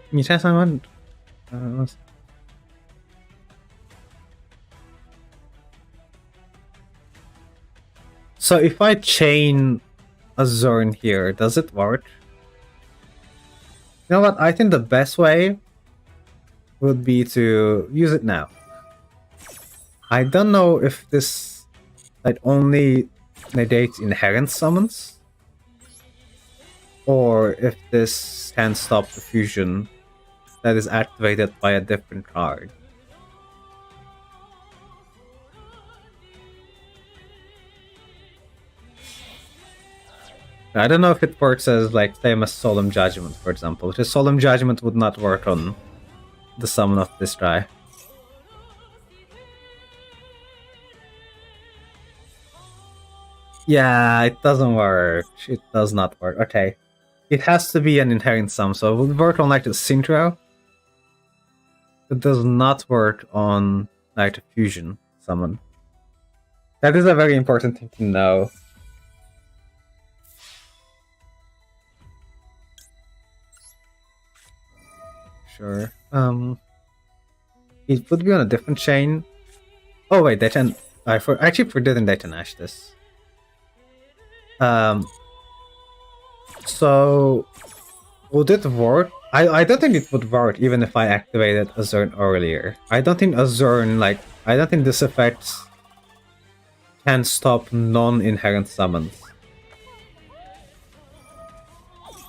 Speaker 1: Can you try someone? So if I chain a Zern here, does it work? You know what? I think the best way would be to use it now. I don't know if this like only negates inherent summons, or if this can stop the fusion that is activated by a different card. I don't know if it works as like same as Solemn Judgment, for example, because Solemn Judgment would not work on the summon of this guy. Yeah, it doesn't work. It does not work. Okay. It has to be an inherent sum, so it would work on like the Synchro. It does not work on like the fusion summon. That is a very important thing to know. Sure. It would be on a different chain. Oh wait, they can. I actually forgetting they can ash this. So would it work? I don't think it would work even if I activated Azurn earlier. I don't think Azurn I don't think this effect can stop non-inherent summons.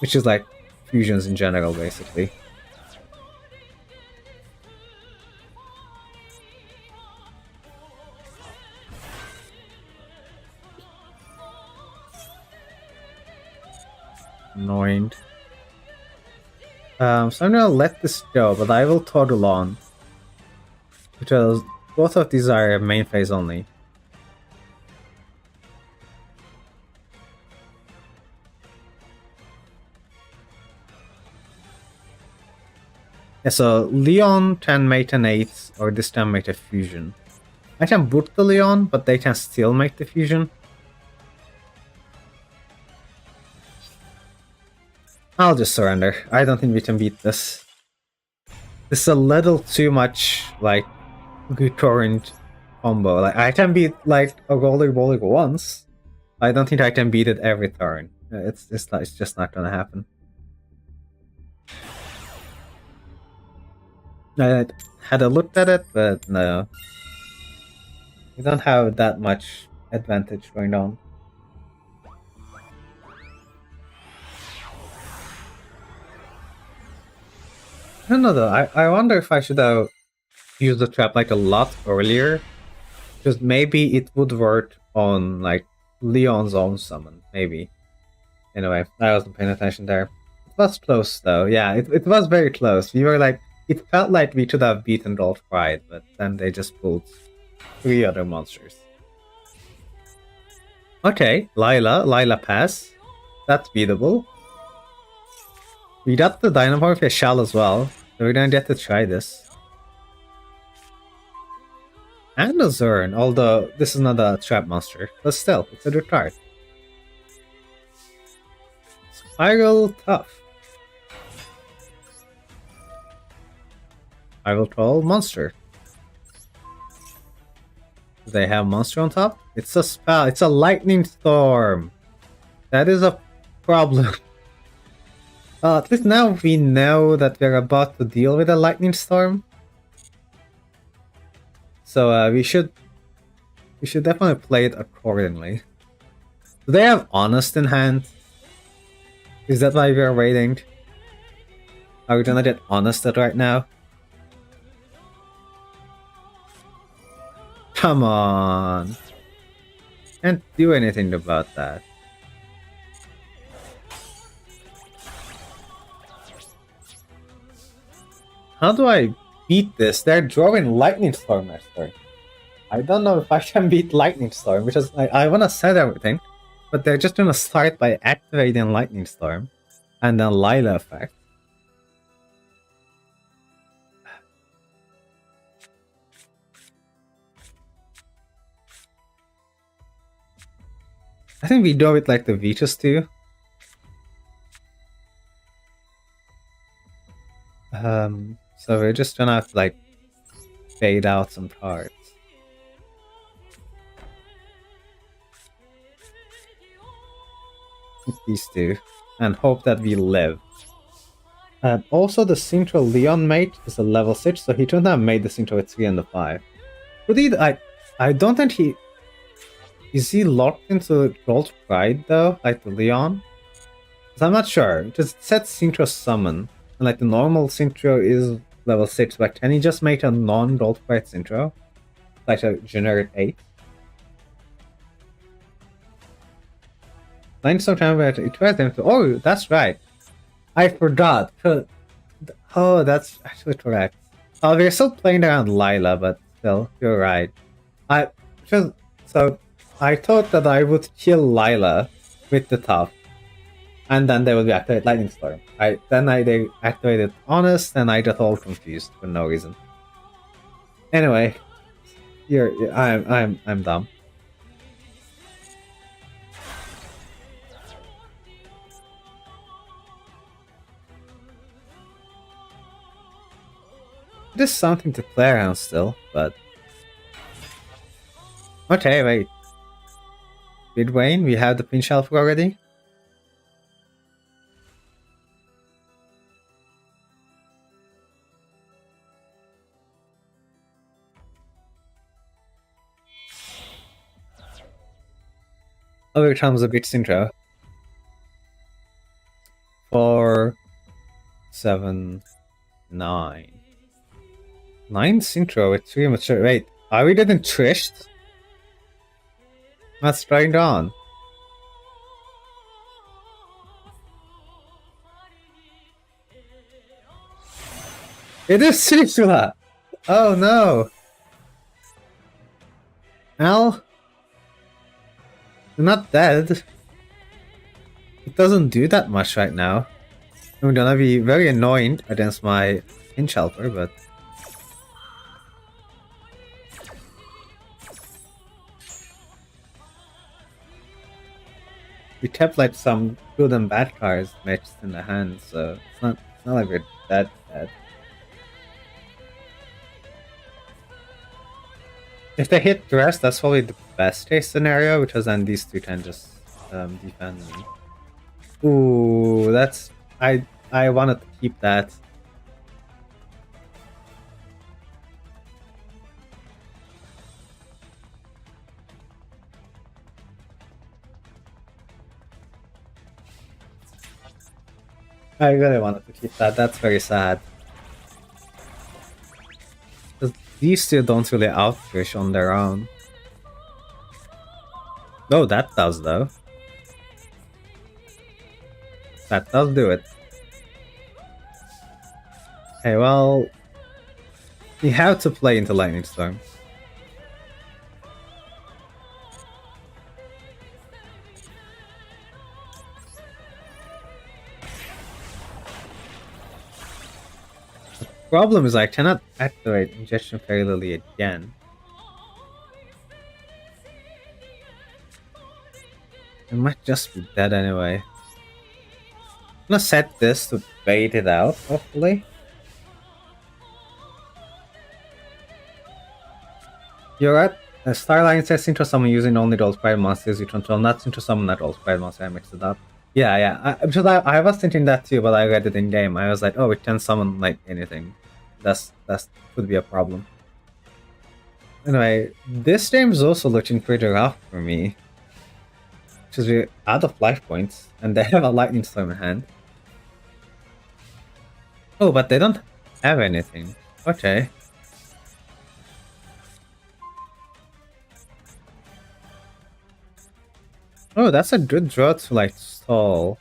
Speaker 1: Which is like fusions in general, basically. Annoying. So I'm gonna let this go, but I will toggle on. Because both of these are main phase only. Yeah, so Leon can make an 8, or this can make a fusion. I can boot the Leon, but they can still make the fusion. I'll just surrender. I don't think we can beat this. This is a little too much, like, good current combo. Like, I can beat, like, a roller once. I don't think I can beat it every turn. It's just not gonna happen. I had a look at it, but no. We don't have that much advantage going on. I don't know though, I wonder if I should have used the trap like a lot earlier. Because maybe it would work on like Leon's own summon, maybe. Anyway, I wasn't paying attention there. It was close though, yeah, it was very close. We were like, it felt like we could have beaten Gold Pride, but then they just pulled 3 other monsters. Okay, Lila pass. That's beatable. We got the Dynamorph Shell as well, so we're gonna get to try this. And a Zern, although this is not a trap monster, but still, it's a good card. Spiral Tough. I will call Monster. Do they have Monster on top? It's a spell, it's a Lightning Storm. That is a problem. At least now we know that we're about to deal with a Lightning Storm. So we should definitely play it accordingly. Do they have Honest in hand? Is that why we're waiting? Are we gonna get Honested right now? Come on! Can't do anything about that. How do I beat this? They're drawing Lightning Storm next turn. I don't know if I can beat Lightning Storm, because I wanna set everything, but they're just gonna start by activating Lightning Storm, and then Lila effect. I think we do it like the Vitus too. So we're just gonna have to like fade out some cards. These two, and hope that we live. And also the Synchro Leon mate is a level 6, so he shouldn't have made the Synchro with 3 and the 5. But I don't think he... Is he locked into Gold Pride though, like the Leon? Because I'm not sure. It just said Synchro Summon, and like the normal Synchro is level 6, but can he just make a non-Gold Pride Synchro? Like a generic 8? It was them to... Oh, that's right. I forgot. Oh, that's actually correct. Oh, we're still playing around Lila, but still, you're right. So I thought that I would kill Lila with the top, and then they would be activated Lightning Storm. They activated Honest, and I got all confused for no reason. Anyway, I'm dumb. It is something to play around still, but... Okay, wait. Did Wayne, we have the Pin Shelf already? Oh, here comes a bit Synchro. 4, 7, 9. 9 Synchro with 3 mature. Wait, are we getting trished? What's going on? It is Sisula! Oh no! Al? You're not dead. It doesn't do that much right now. I'm gonna be very annoying against my Pinch Helper, but... We kept like some good and bad cards mixed in the hand, so it's not like we're that bad. If they hit the rest, that's probably the best case scenario, because then these two can just defend me. Ooh, that's... I wanted to keep that. I really wanted to keep that. That's very sad. 'Cause these two don't really outfish on their own. Oh, that does though. That does do it. Hey, well, you have to play into Lightning Storm. Problem is I cannot activate Injection Fairy Lily again. It might just be dead anyway. I'm gonna set this to bait it out, hopefully. You're right. Starline says Intro Summon using only those private monsters you control, not Intro Summon at all private monsters. I mixed it up. Yeah. Because I was thinking that too, but I read it in game. I was like, oh, it can summon like anything. That could be a problem. Anyway, this game is also looking pretty rough for me. Because we're out of life points, and they have a Lightning Storm in hand. Oh, but they don't have anything. Okay. Oh, that's a good draw to like stall.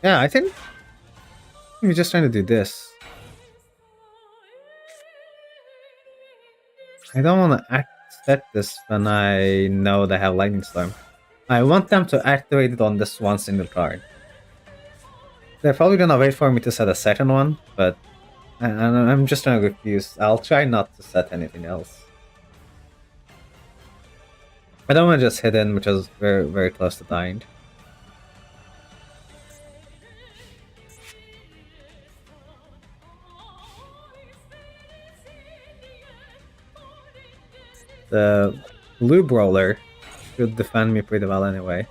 Speaker 1: Yeah, I think we're just trying to do this. I don't want to set this when I know they have Lightning Storm. I want them to activate it on this one single card. They're probably gonna wait for me to set a second one, but I'm just gonna refuse. I'll try not to set anything else. I don't want to just hit in, which is very, very close to dying. The blue brawler should defend me pretty well anyway.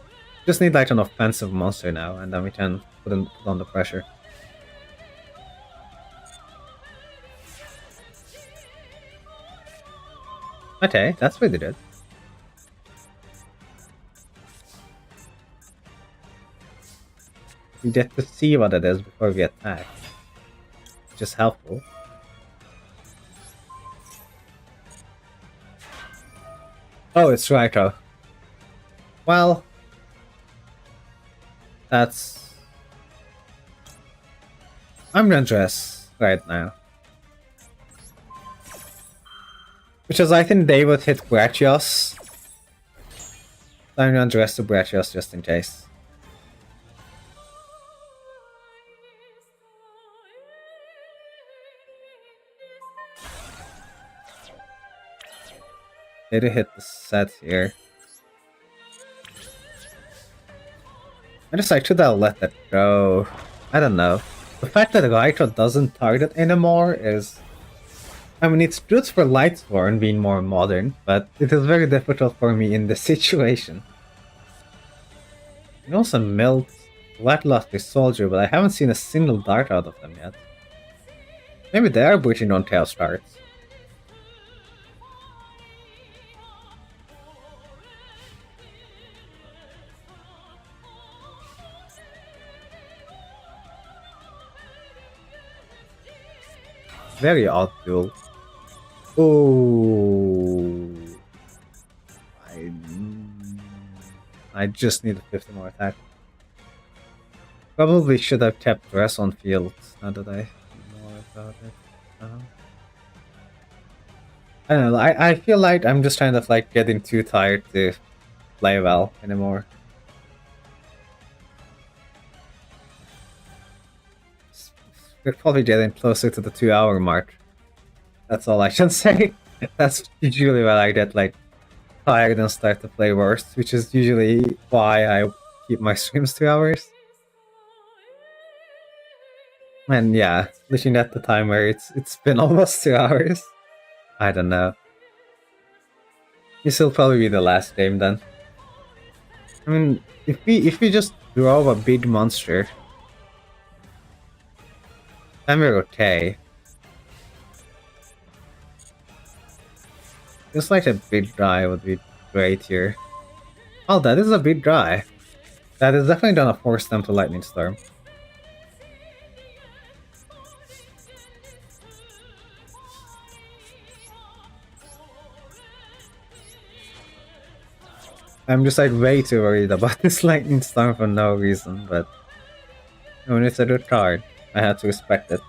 Speaker 1: Just need like an offensive monster now, and then we can put on the pressure. Okay, that's pretty good. We get to see what it is before we attack, which is helpful. Oh, it's Raiko. Well, that's... I'm gonna dress right now. Because I think they would hit Brachioos. I'm gonna dress to Brachioos just in case. They did hit the set here. I just like, should I let that go? I don't know. The fact that Raiko doesn't target anymore is... I mean, it's good for Lightsworn being more modern, but it is very difficult for me in this situation. You also melt Lackluster Soldier, but I haven't seen a single dart out of them yet. Maybe they are breaching on Chaos Darts. Very odd duel. Oh, I just need a 50 more attack. Probably should have kept Dress on field now that I know more about it. I don't know. I feel like I'm just kind of like getting too tired to play well anymore. We're probably getting closer to the 2-hour mark. That's all I can say. That's usually when I get like tired and start to play worse, which is usually why I keep my streams 2 hours. And yeah, looking at the timer, it's been almost 2 hours. I don't know. This will probably be the last game then. I mean, if we just draw a big monster, then we're okay. Just like a big dry would be great here. Oh, that is a big dry. That is definitely gonna force them to Lightning Storm. I'm just like way too worried about this Lightning Storm for no reason, but when it's a good card, I have to respect it.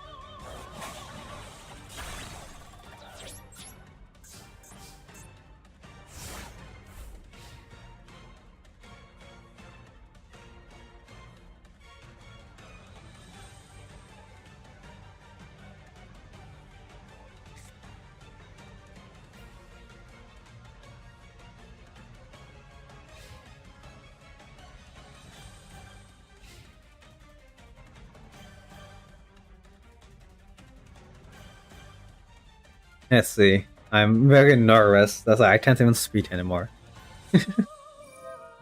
Speaker 1: Let's see. I'm very nervous. That's why I can't even speak anymore.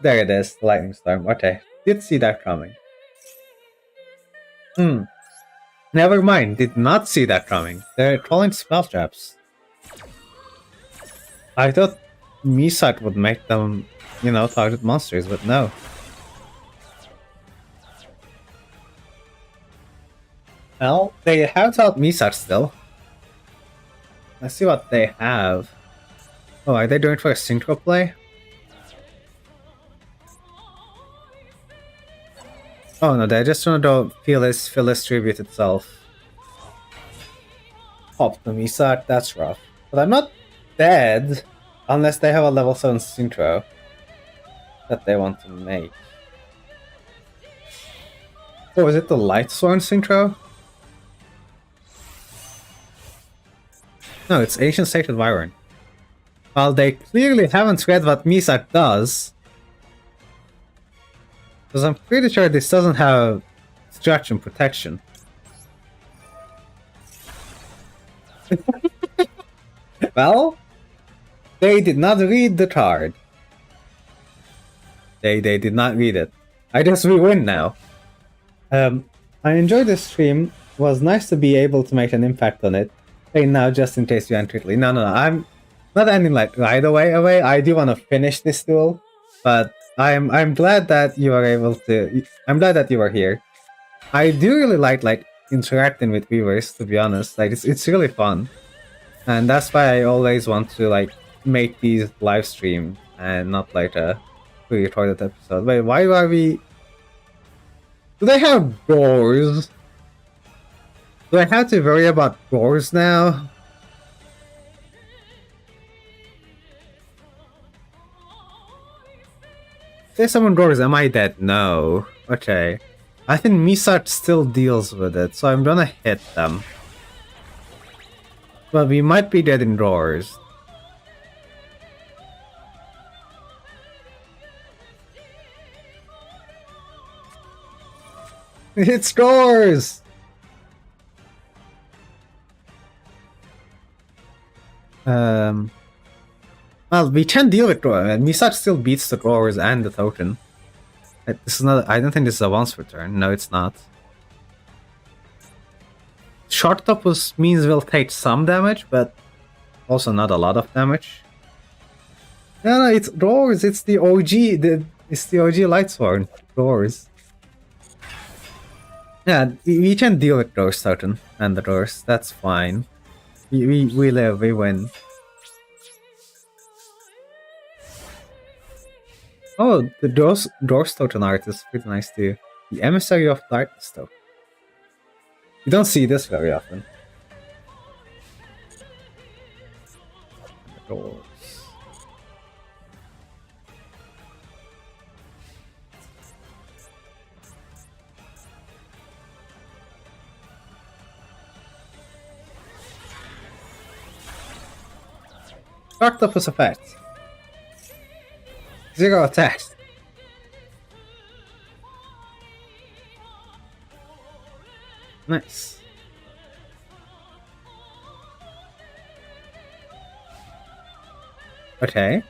Speaker 1: There it is, the Lightning Storm. Okay, did see that coming. Never mind, did not see that coming. They're calling spell traps. I thought Misat would make them, target monsters, but no. Well, they have taught Misat still. Let's see what they have. Oh, are they doing it for a synchro play? Oh no, they're just trying to feel this tribute itself. Pop the Misat, that's rough. But I'm not dead unless they have a level 7 synchro that they want to make. Oh, is it the Light Sworn synchro? No, it's Ancient Sacred Wyvern. Well, they clearly haven't read what Misat does. Because I'm pretty sure this doesn't have Distraction Protection. Well, they did not read the card. They did not read it. I guess we win now. I enjoyed this stream. It was nice to be able to make an impact on it. Hey, now just in case you end quickly. No, I'm not ending like right away. I do want to finish this duel, but I'm glad that you are able to. I'm glad that you are here. I do really like interacting with viewers. To be honest, like it's really fun, and that's why I always want to like make these live stream and not like a pre-recorded episode. Wait, why are we? Do they have doors? Do I have to worry about doors now? If they summon doors, am I dead? No. Okay. I think Misat still deals with it, so I'm gonna hit them. But we might be dead in doors. It's doors! Well, we can deal with drawers. Misat still beats the drawers and the token. This is not. I don't think this is a once per turn. No, it's not. Short Topus means we'll take some damage, but also not a lot of damage. No, it's drawers. It's the OG. It's the OG Lightsworn drawers. Yeah, we can deal with Ghost Token and the doors. That's fine. We live. We win. Oh, the doors token art is pretty nice too. The Emissary of Darkness though. You don't see this very often. The doors. Octopus effect. 0 attack. Nice. Okay.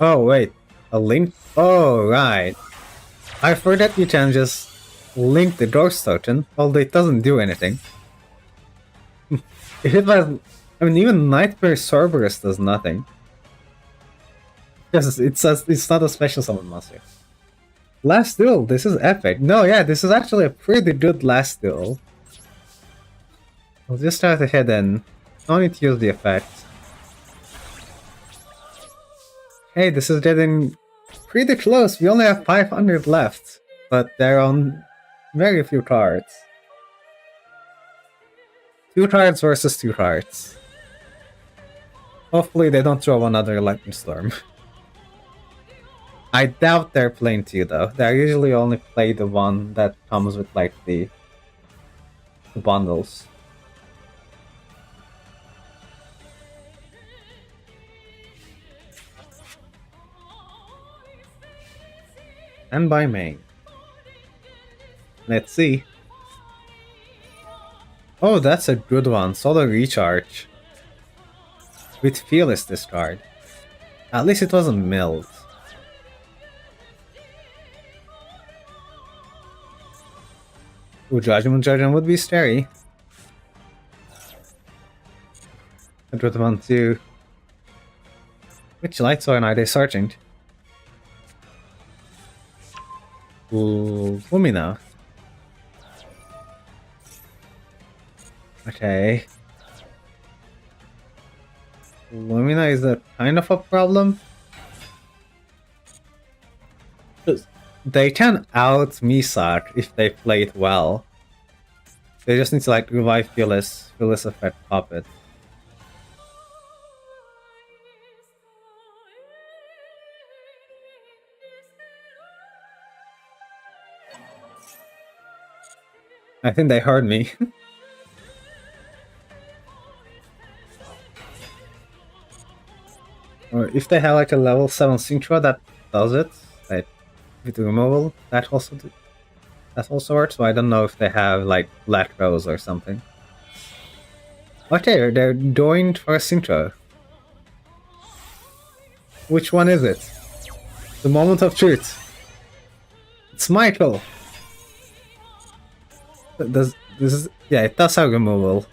Speaker 1: Oh wait, a link? Oh right. I forgot you can just link the Ghost Token, although it doesn't do anything. If it was, I mean, even Nightmare Cerberus does nothing. Because it's not a special summon monster. Last duel, this is epic. No, yeah, this is actually a pretty good last duel. I'll just try to hit in. No need to use the effect. Hey, this is getting pretty close. We only have 500 left, but they're on very few cards. 2 cards versus 2 cards. Hopefully they don't throw another Lightning Storm. I doubt they're playing 2 though. They usually only play the one that comes with like the bundles. And by main. Let's see. Oh, that's a good one. Solar Recharge. With Fearless discard. At least it wasn't milled. Ooh, Judgment would be scary. A good one too. Which Lightsworn are they searching? Ooh, Lumina. Okay. Lumina is a kind of a problem. They can out Misak if they play it well. They just need to like revive Fearless effect Puppet. I think they heard me. Or if they have like a level 7 Synchro that does it, like with removal, that also works, so I don't know if they have like Black Rose or something. Okay, they're going for a Synchro. Which one is it? The moment of truth. It's Michael! It does have removal.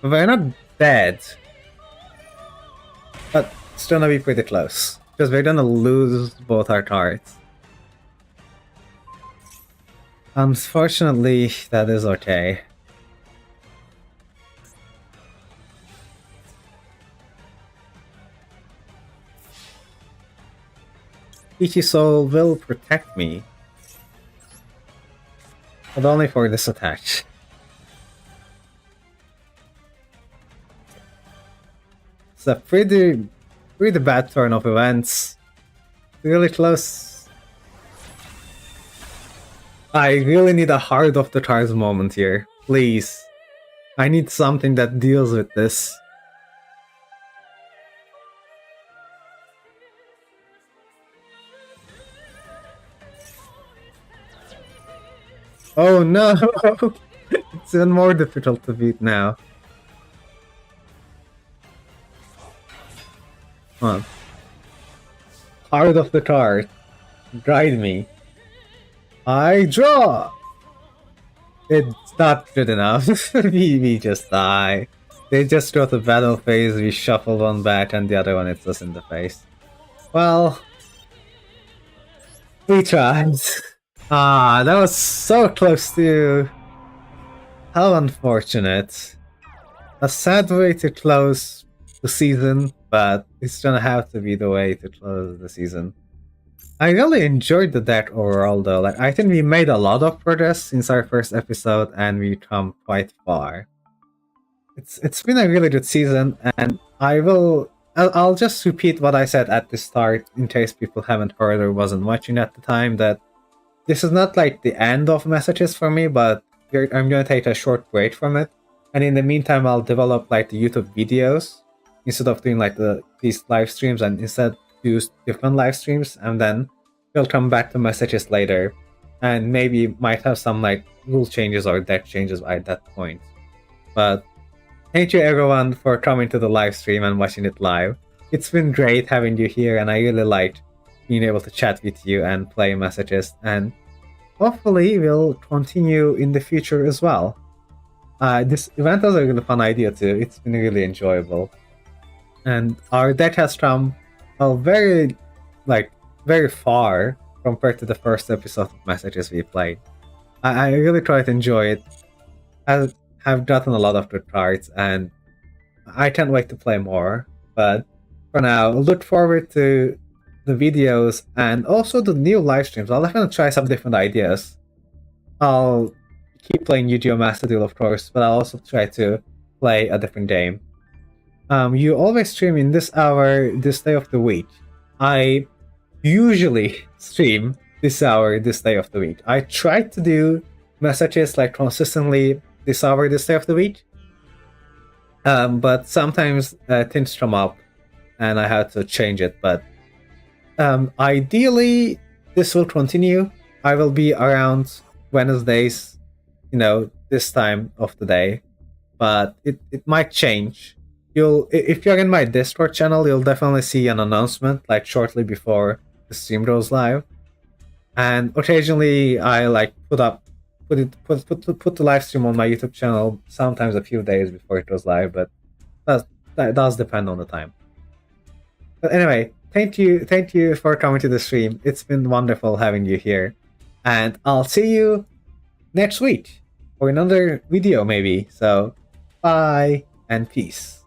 Speaker 1: We're not dead. But it's gonna be pretty close. Because we're gonna lose both our cards. Unfortunately, that is okay. Ichisoul will protect me. But only for this attack. It's a pretty bad turn of events. Really close. I really need a Heart of the Cards moment here. Please. I need something that deals with this. Oh no! It's even more difficult to beat now. Come on. Heart of the card. Guide me. I draw! It's not good enough. we just die. They just go to battle phase, we shuffle one back, and the other one hits us in the face. Well... we tried. Ah, that was so close to... How unfortunate. A sad way to close the season, but it's gonna have to be the way to close the season. I really enjoyed the deck overall though. Like, I think we made a lot of progress since our first episode and we come quite far. It's been a really good season, and I'll just repeat what I said at the start in case people haven't heard or wasn't watching at the time, that this is not like the end of messages for me, but I'm gonna take a short break from it. And in the meantime, I'll develop like the YouTube videos instead of doing like these live streams, and instead do different live streams, and then we'll come back to messages later. And maybe might have some like rule changes or deck changes at that point. But thank you everyone for coming to the live stream and watching it live. It's been great having you here, and I really liked being able to chat with you and play messages. And hopefully will continue in the future as well. This event was a really fun idea too. It's been really enjoyable. And our deck has come very, very far compared to the first episode of Messages we played. I really try to enjoy it. I have gotten a lot of good cards, and I can't wait to play more. But for now, look forward to the videos and also the new live streams. I'll definitely try some different ideas. I'll keep playing Yugioh Master Duel, of course, but I'll also try to play a different game. You always stream in this hour, this day of the week. I usually stream this hour, this day of the week. I try to do messages like consistently this hour, this day of the week. But sometimes things come up and I have to change it. But ideally, this will continue. I will be around Wednesdays, this time of the day. But it might change. If you're in my Discord channel, you'll definitely see an announcement like shortly before the stream goes live. And occasionally I put the live stream on my YouTube channel sometimes a few days before it goes live, but that does depend on the time. But anyway, thank you for coming to the stream. It's been wonderful having you here. And I'll see you next week for another video maybe. So bye and peace.